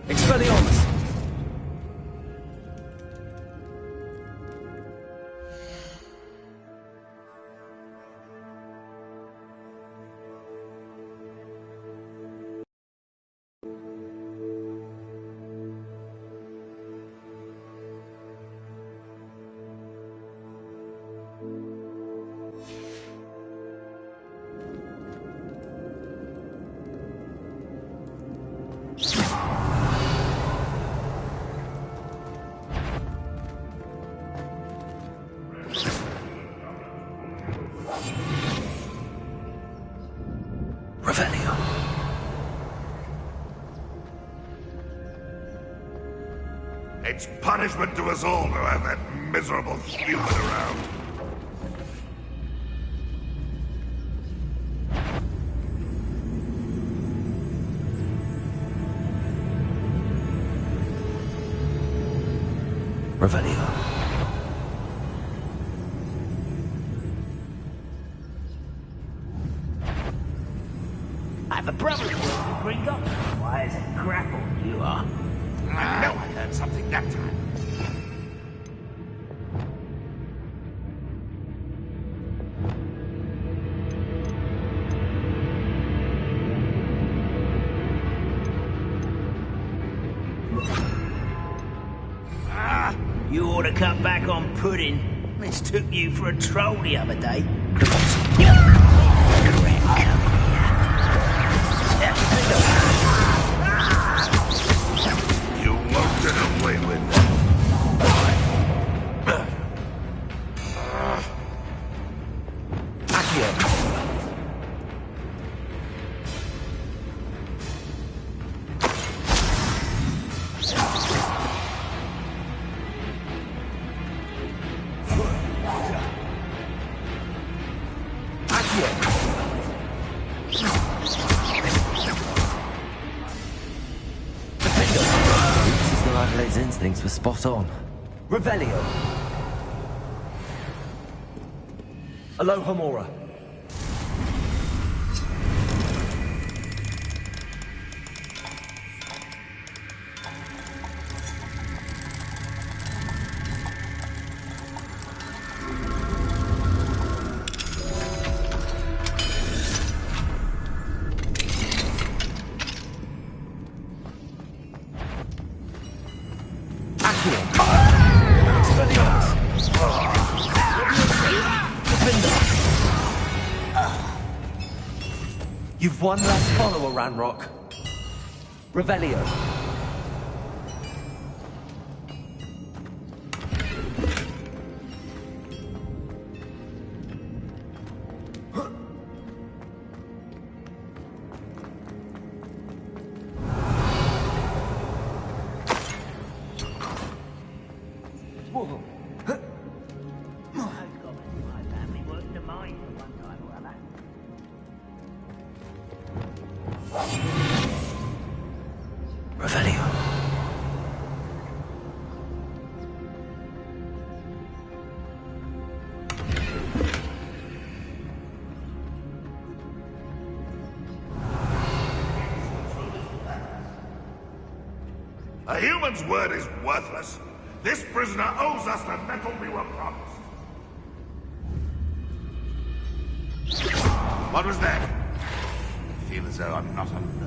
Expelliarmus. Revelio. It's punishment to us all to have that miserable human around. Revelio. I have a brother to bring up. Why is it grapple you are? I know I learned something that time. You ought to cut back on pudding. Mistook you for a troll the other day. You won't get away with that. Adelaide's instincts were spot on. Revelio. Alohomora. You've one less follower, Ranrock. Revelio. A human's word is worthless. This prisoner owes us the metal we were promised. What was that? I feel as though I'm not alone.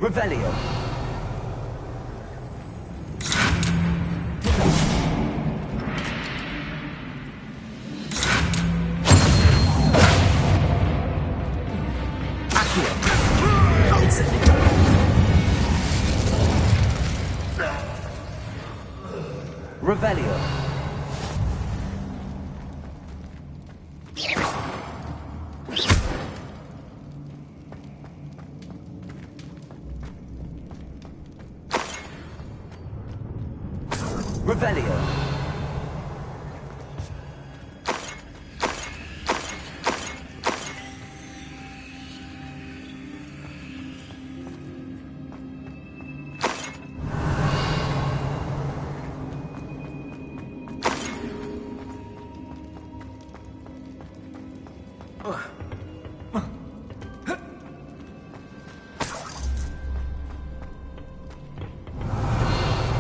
Revelio. Revelio. Revelio.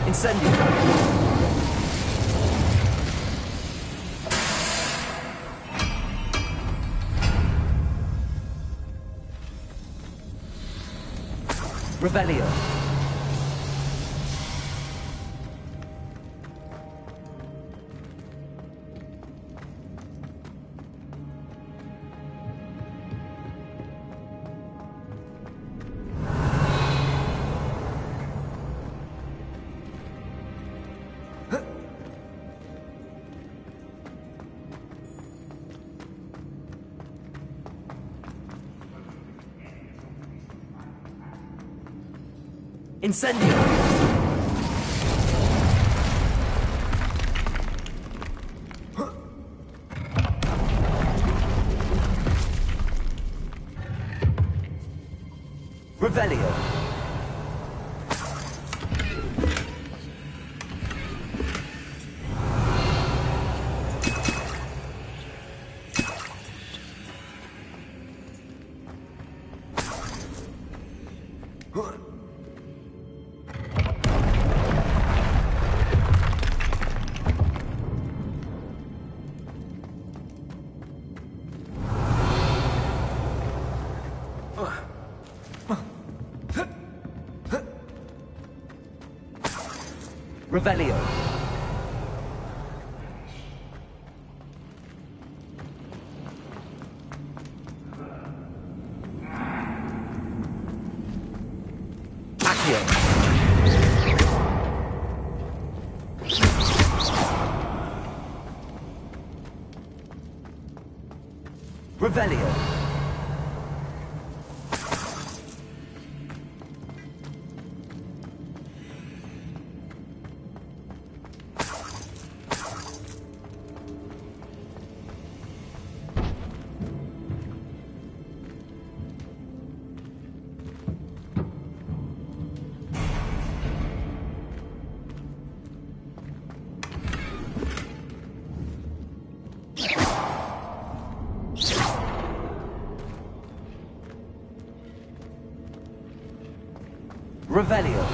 Incendio. Revelio. Incendio. Revelio. Revelio. Accio. Revelio. Revelio.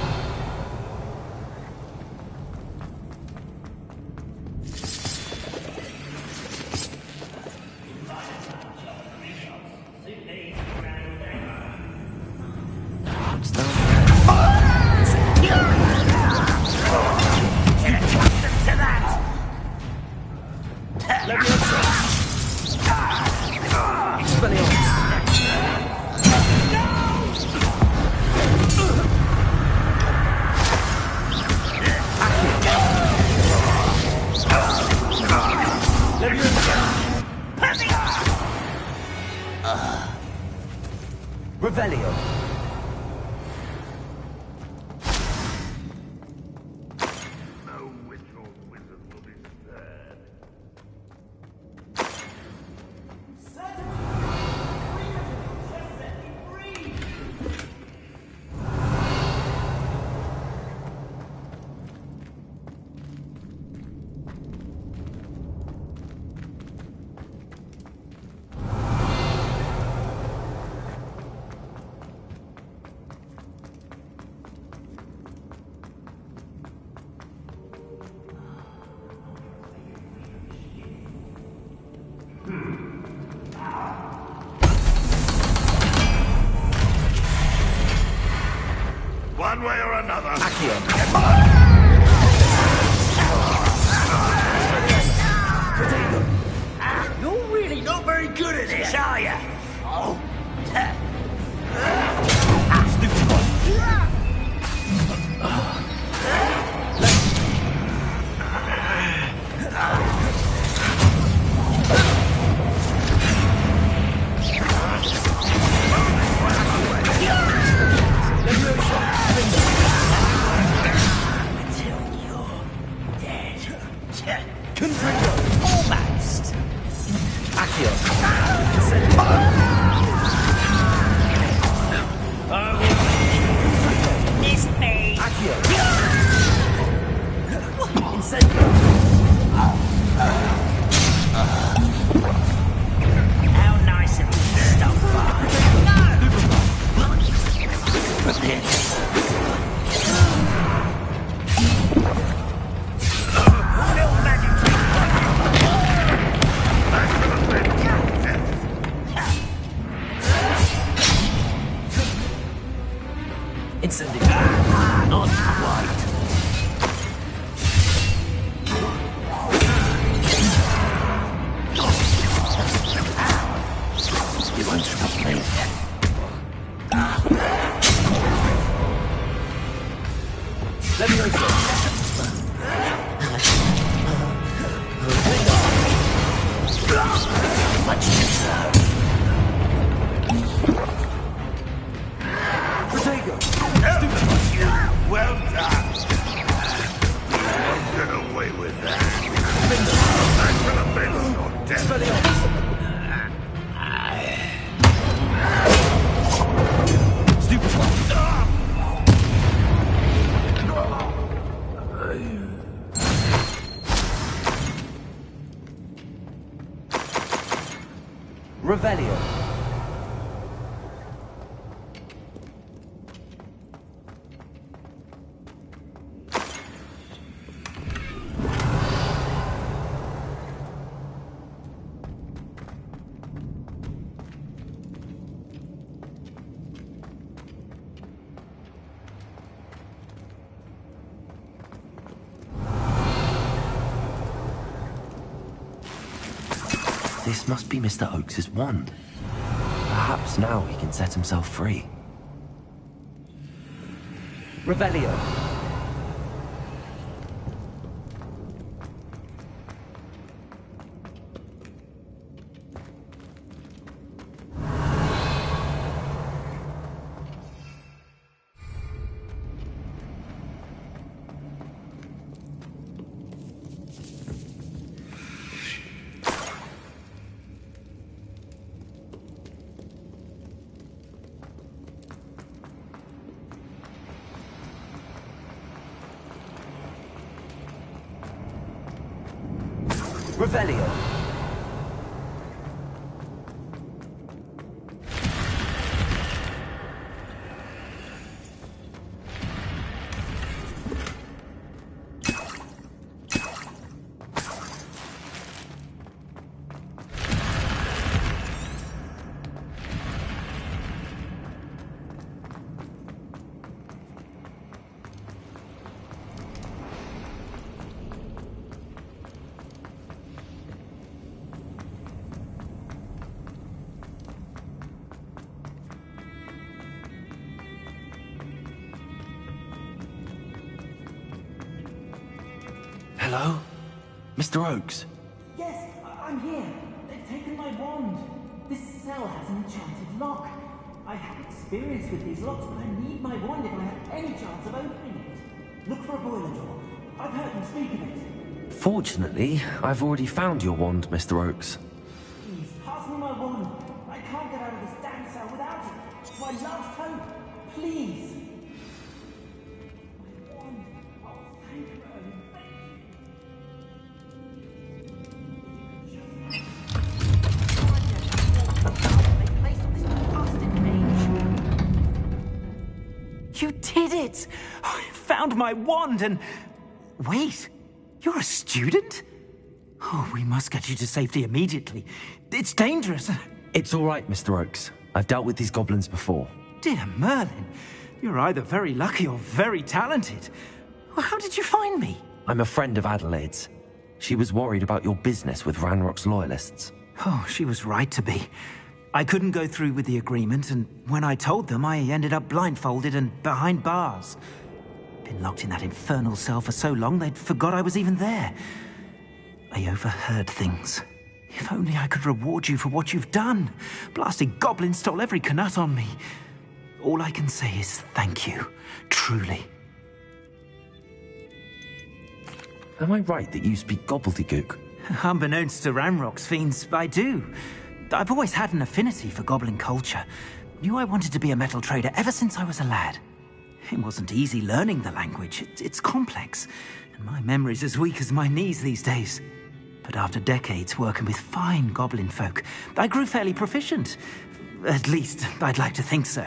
Revelio. One way or another. You're really not very good at this, are you? Oh. Almost. Missed me. How nice of you to stop by. Not quite. You won't stop me. Let me go. Much deserved. Well done. Don't get away with that. Back for the bench or death. Revelio. This must be Mr. Oakes's wand. Perhaps now he can set himself free. Revelio. Revelio. Hello? Mr. Oakes? Yes, I'm here. They've taken my wand. This cell has an enchanted lock. I I have experience with these locks, but I need my wand if I have any chance of opening it. Look for a boiler door. I've heard them speak of it. Fortunately, I've already found your wand, Mr. Oakes. Please, pass me my wand. I can't get out of this damn cell without it. It's my last hope. Please. My wand. Oh, thank you, Merlin. You did it! I found my wand and... Wait, you're a student? Oh, we must get you to safety immediately. It's dangerous. It's all right, Mr. Oakes. I've dealt with these goblins before. Dear Merlin, you're either very lucky or very talented. Well, how did you find me? I'm a friend of Adelaide's. She was worried about your business with Ranrock's loyalists. Oh, she was right to be. I couldn't go through with the agreement, and when I told them, I ended up blindfolded and behind bars. Been locked in that infernal cell for so long, they'd forgot I was even there. I overheard things. If only I could reward you for what you've done. Blasted goblins stole every Knut on me. All I can say is thank you, truly. Am I right that you speak gobbledygook? Unbeknownst to Ranrock's fiends, I do. I've always had an affinity for goblin culture. Knew I wanted to be a metal trader ever since I was a lad. It wasn't easy learning the language. It's complex, and my memory's as weak as my knees these days. But after decades working with fine goblin folk, I grew fairly proficient. At least, I'd like to think so.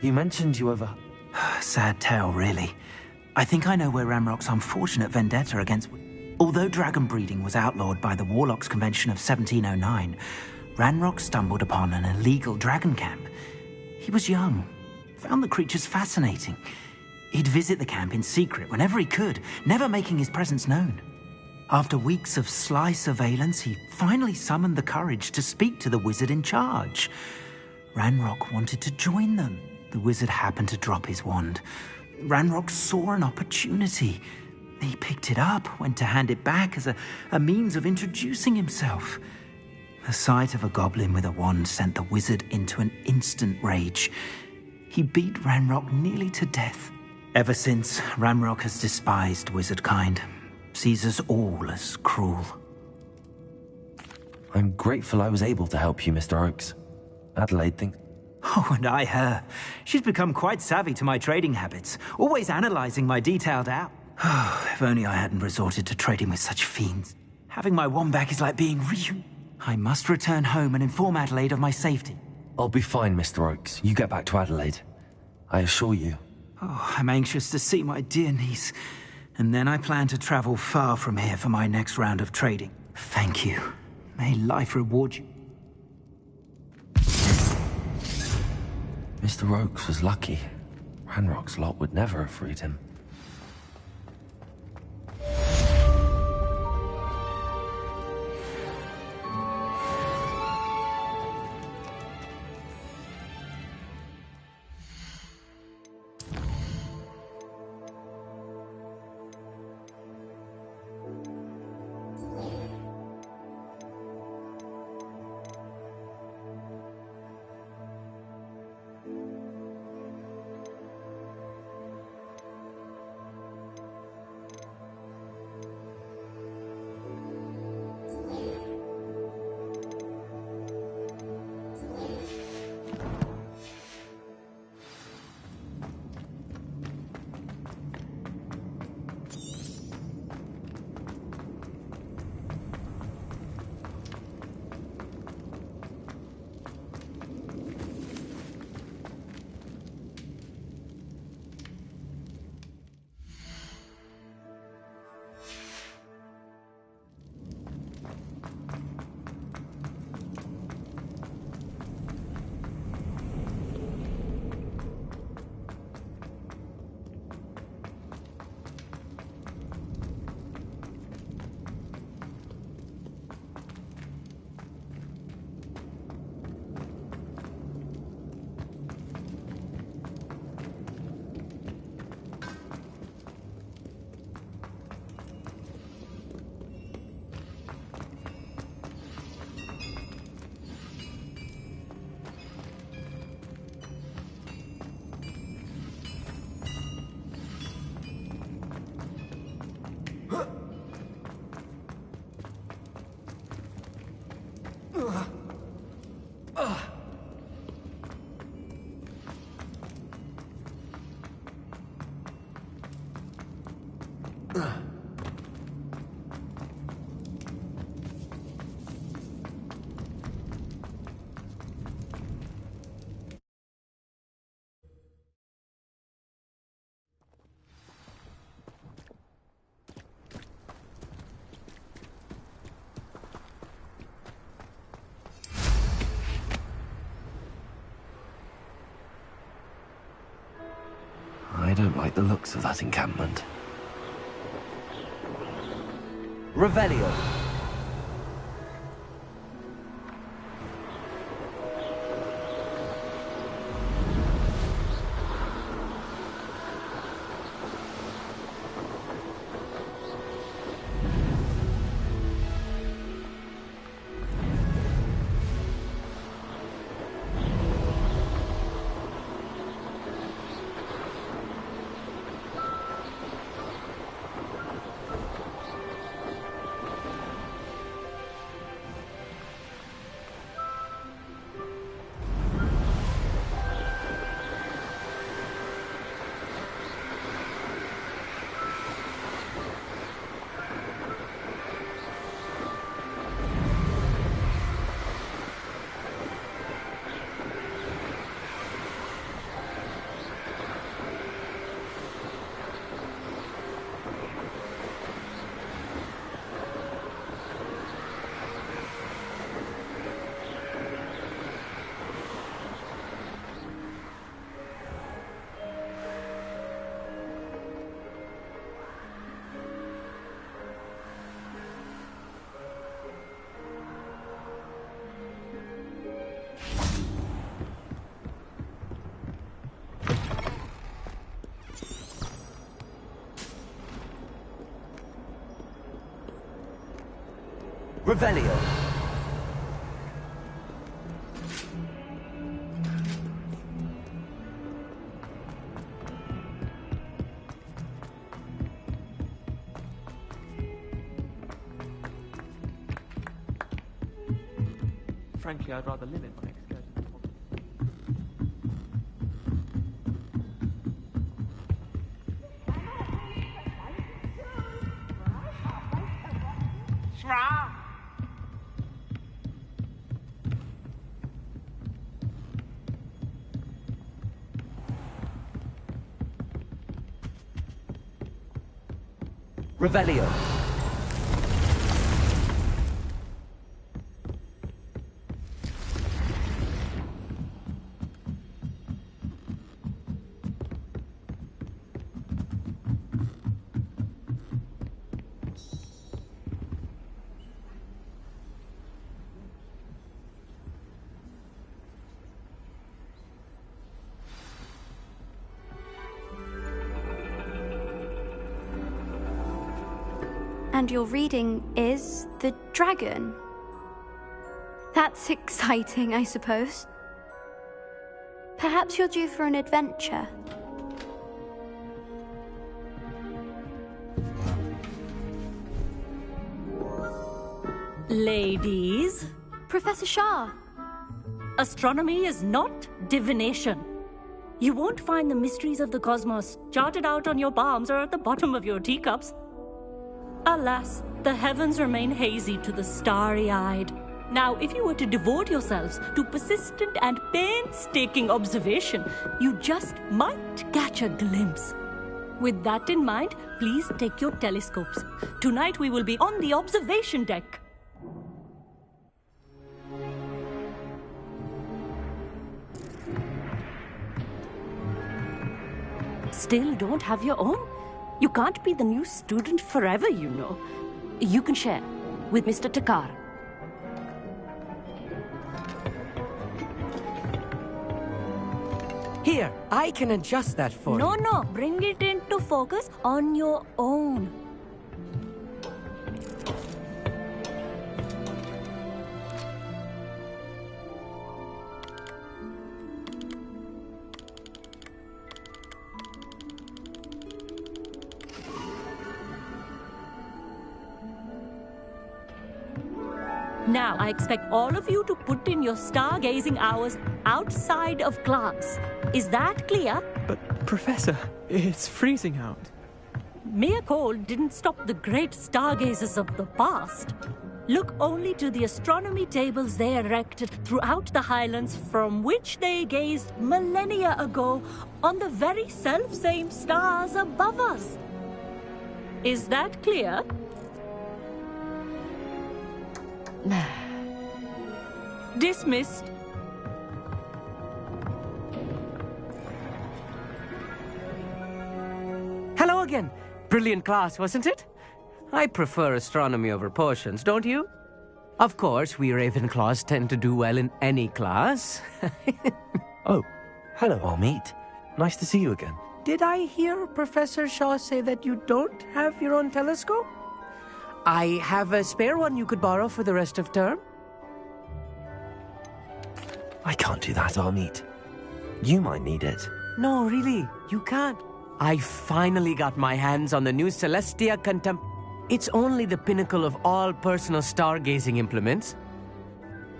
You mentioned you ever... Sad tale, really. I think I know where Ranrock's unfortunate vendetta against... Although dragon breeding was outlawed by the Warlocks Convention of 1709, Ranrock stumbled upon an illegal dragon camp. He was young, found the creatures fascinating. He'd visit the camp in secret whenever he could, never making his presence known. After weeks of sly surveillance, he finally summoned the courage to speak to the wizard in charge. Ranrock wanted to join them. The wizard happened to drop his wand. Ranrock saw an opportunity. He picked it up, went to hand it back as a means of introducing himself. The sight of a goblin with a wand sent the wizard into an instant rage. He beat Ranrock nearly to death. Ever since, Ranrock has despised wizard kind, sees us all as cruel. I'm grateful I was able to help you, Mr. Oakes. Adelaide thinks... Oh, and I her. She's become quite savvy to my trading habits, always analysing my detailed out. If only I hadn't resorted to trading with such fiends. Having my wand back is like being I must return home and inform Adelaide of my safety. I'll be fine, Mr. Oakes. You get back to Adelaide. I assure you. Oh, I'm anxious to see my dear niece. And then I plan to travel far from here for my next round of trading. Thank you. May life reward you. Mr. Oakes was lucky. Ranrock's lot would never have freed him. I don't like the looks of that encampment. Revelio. Revelio. Frankly, I'd rather limit my excursion. Revelio. And your reading is The Dragon. That's exciting, I suppose. Perhaps you're due for an adventure. Ladies. Professor Shah. Astronomy is not divination. You won't find the mysteries of the cosmos charted out on your palms or at the bottom of your teacups. Alas, the heavens remain hazy to the starry-eyed. Now, if you were to devote yourselves to persistent and painstaking observation, you just might catch a glimpse. With that in mind, please take your telescopes. Tonight we will be on the observation deck. Still don't have your own? You can't be the new student forever, you know. You can share with Mr. Takar. Here, I can adjust that for you. No, bring it into focus on your own. Now, I expect all of you to put in your stargazing hours outside of class. Is that clear? But, Professor, it's freezing out. mere cold didn't stop the great stargazers of the past. Look only to the astronomy tables they erected throughout the Highlands, from which they gazed millennia ago on the very self-same stars above us. Is that clear? Dismissed. Hello again. Brilliant class, wasn't it? I prefer astronomy over potions, don't you? Of course, we Ravenclaws tend to do well in any class. Oh, hello, Amit. Nice to see you again. Did I hear Professor Shaw say that you don't have your own telescope? I have a spare one you could borrow for the rest of term. I can't do that, Amit. You might need it. No, really, you can't. I finally got my hands on the new Celestia It's only the pinnacle of all personal stargazing implements.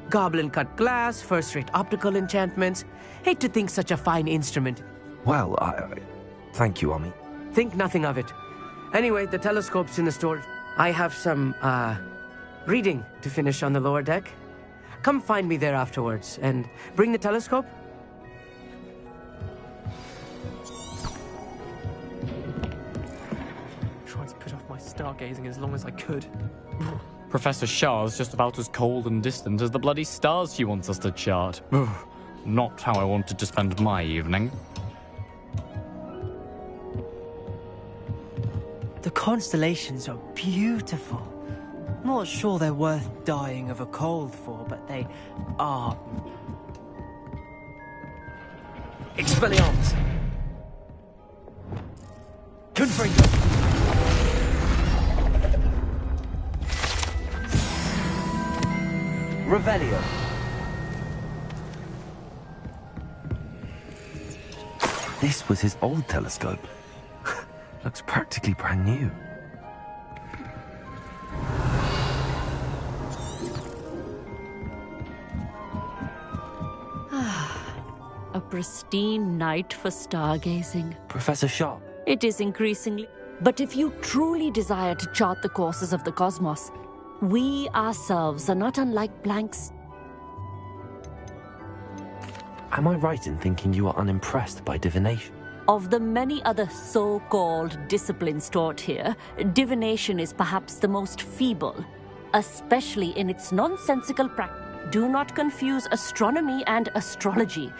Goblin-cut glass, first-rate optical enchantments. Hate to think such a fine instrument. Well, thank you, Amit. Think nothing of it. Anyway, the telescope's in the storage. I have some, reading to finish on the lower deck. Come find me there afterwards, and bring the telescope. Tried to put off my stargazing as long as I could. Professor Shah's just about as cold and distant as the bloody stars she wants us to chart. Not how I wanted to spend my evening. The constellations are beautiful. Not sure they're worth dying of a cold for, but they are. Expelliarmus! Confringo! Revelio! This was his old telescope. Looks practically brand new. A pristine night for stargazing. Professor Shaw. It is increasingly. But if you truly desire to chart the courses of the cosmos, we ourselves are not unlike blanks. Am I right in thinking you are unimpressed by divination? Of the many other so-called disciplines taught here, divination is perhaps the most feeble, especially in its nonsensical practice. Do not confuse astronomy and astrology.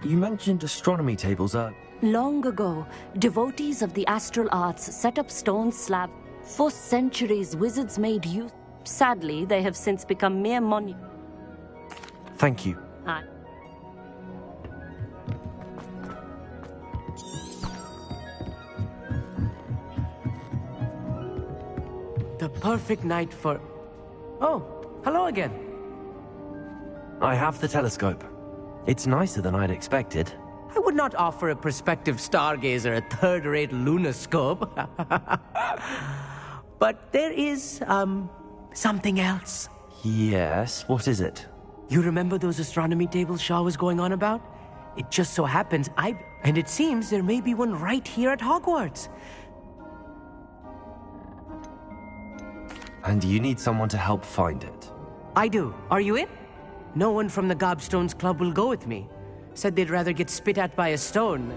You mentioned astronomy tables are... Long ago, devotees of the astral arts set up stone slabs. For centuries, wizards made use. Sadly, they have since become mere monuments. Thank you. The perfect night for... Oh, hello again. I have the telescope. It's nicer than I'd expected. I would not offer a prospective stargazer a third-rate lunoscope. But there is, something else. Yes, what is it? You remember those astronomy tables Shaw was going on about? It just so happens And it seems there may be one right here at Hogwarts. And you need someone to help find it? I do. Are you in? No one from the Gobstones Club will go with me. Said they'd rather get spit at by a stone.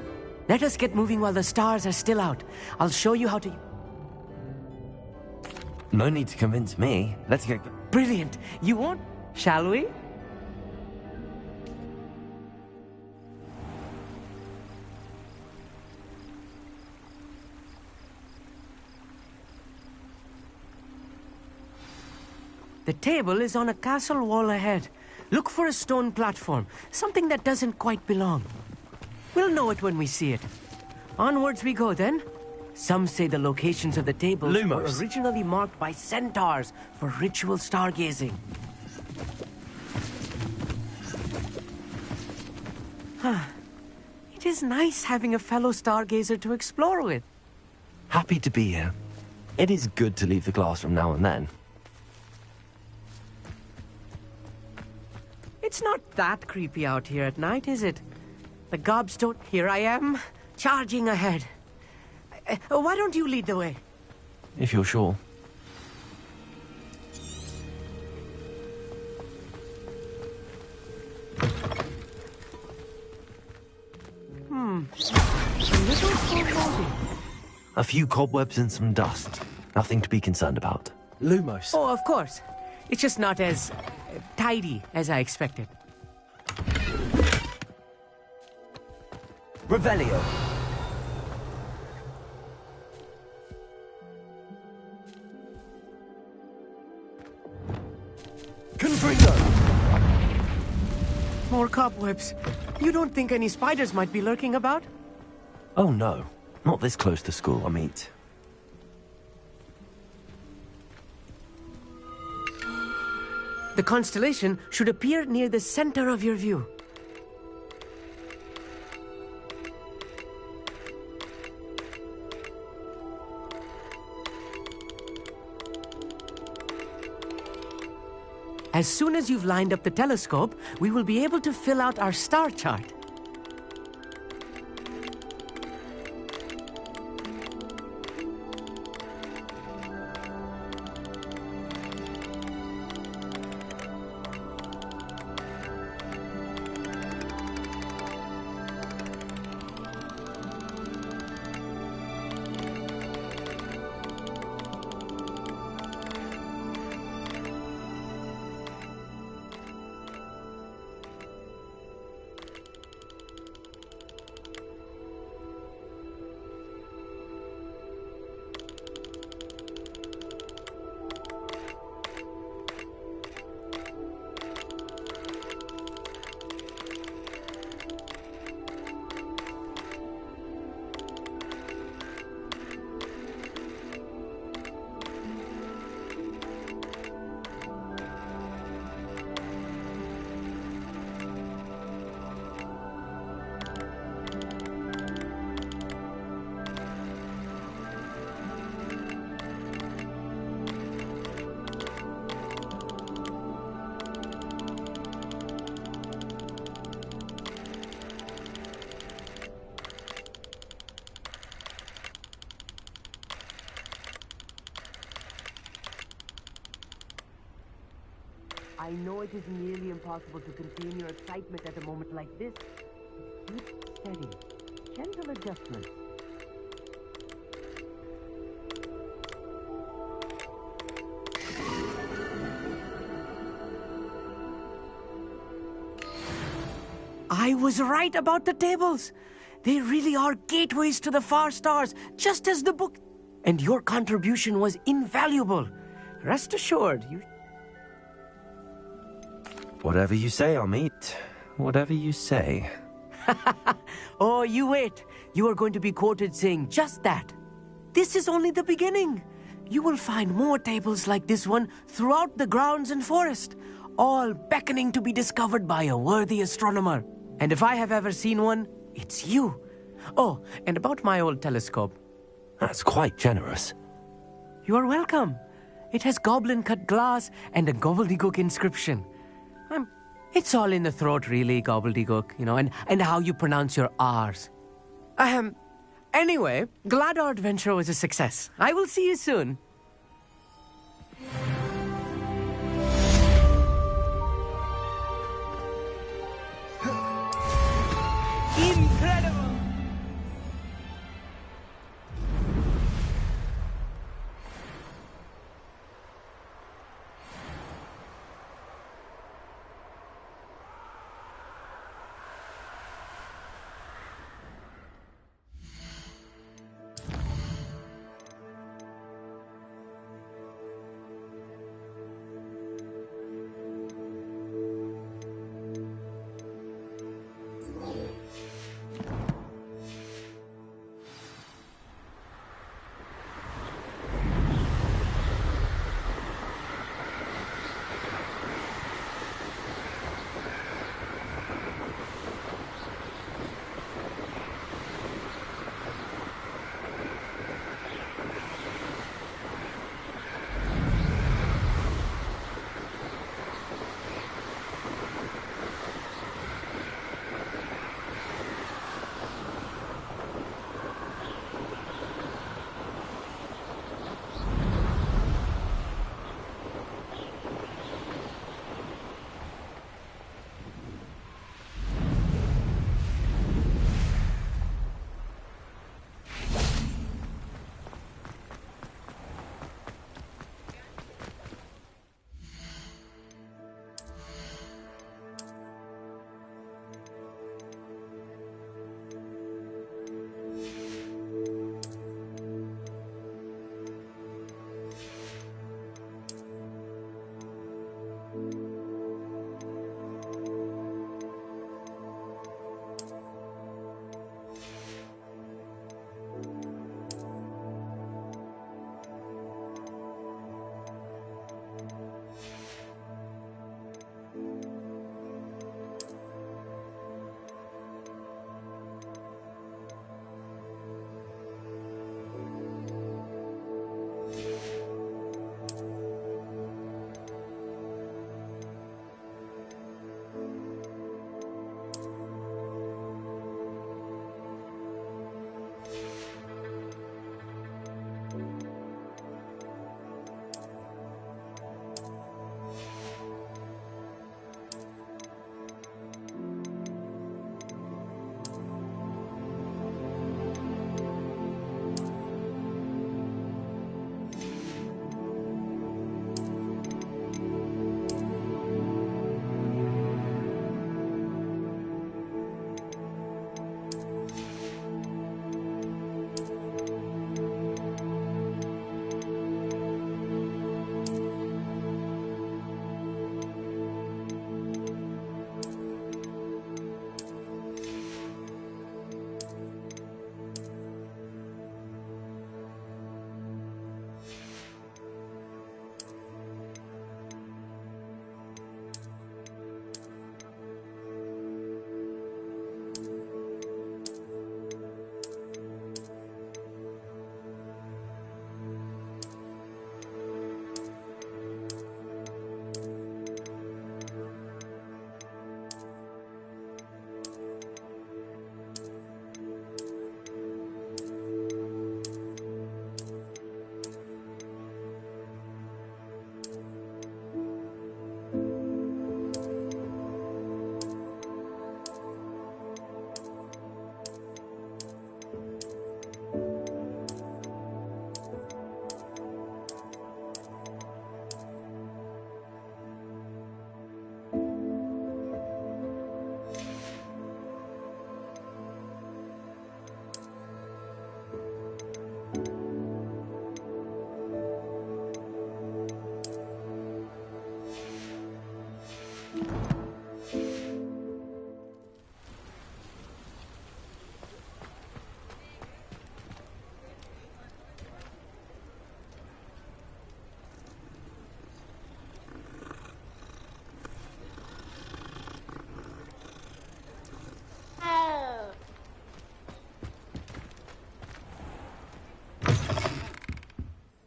Let us get moving while the stars are still out. I'll show you how to... No need to convince me. Let's get... Brilliant. You won't... Shall we? The table is on a castle wall ahead. Look for a stone platform, something that doesn't quite belong. We'll know it when we see it. Onwards we go, then. Some say the locations of the tables were originally marked by centaurs for ritual stargazing. It is nice having a fellow stargazer to explore with. Happy to be here. It is good to leave the classroom now and then. It's not that creepy out here at night, is it? The Gobstone... Here I am, charging ahead. Why don't you lead the way? If you're sure. A little foreboding. A few cobwebs and some dust. Nothing to be concerned about. Lumos. Oh, of course. It's just not as tidy as I expected. Revelio. Confringo. More cobwebs. You don't think any spiders might be lurking about? Oh no, not this close to school, I mean. The constellation should appear near the center of your view. As soon as you've lined up the telescope, we will be able to fill out our star chart. I know it is nearly impossible to contain your excitement at a moment like this. Keep steady. Gentle adjustments. I was right about the tables. They really are gateways to the far stars, just as the book. And your contribution was invaluable. Rest assured, you... Whatever you say, Amit. Whatever you say. Oh, you wait. You are going to be quoted saying just that. This is only the beginning. You will find more tables like this one throughout the grounds and forest, all beckoning to be discovered by a worthy astronomer. And if I have ever seen one, it's you. Oh, and about my old telescope. That's quite generous. You are welcome. It has goblin-cut glass and a gobbledygook inscription. It's all in the throat, really, gobbledygook, you know, and how you pronounce your R's. Anyway, glad our adventure was a success. I will see you soon. Incredible!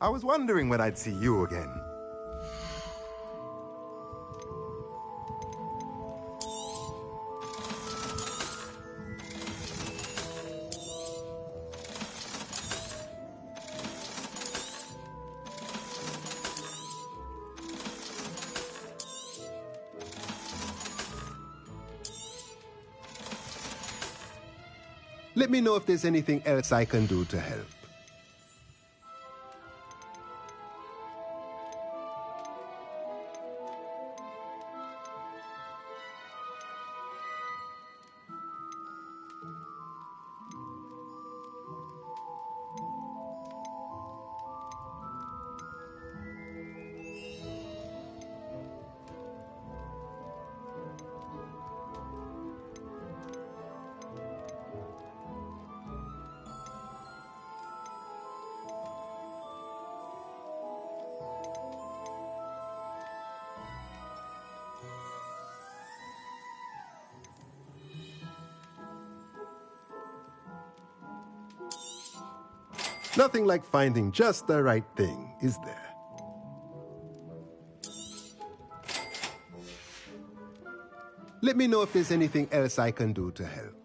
I was wondering when I'd see you again. Let me know if there's anything else I can do to help. Nothing like finding just the right thing, is there? Let me know if there's anything else I can do to help.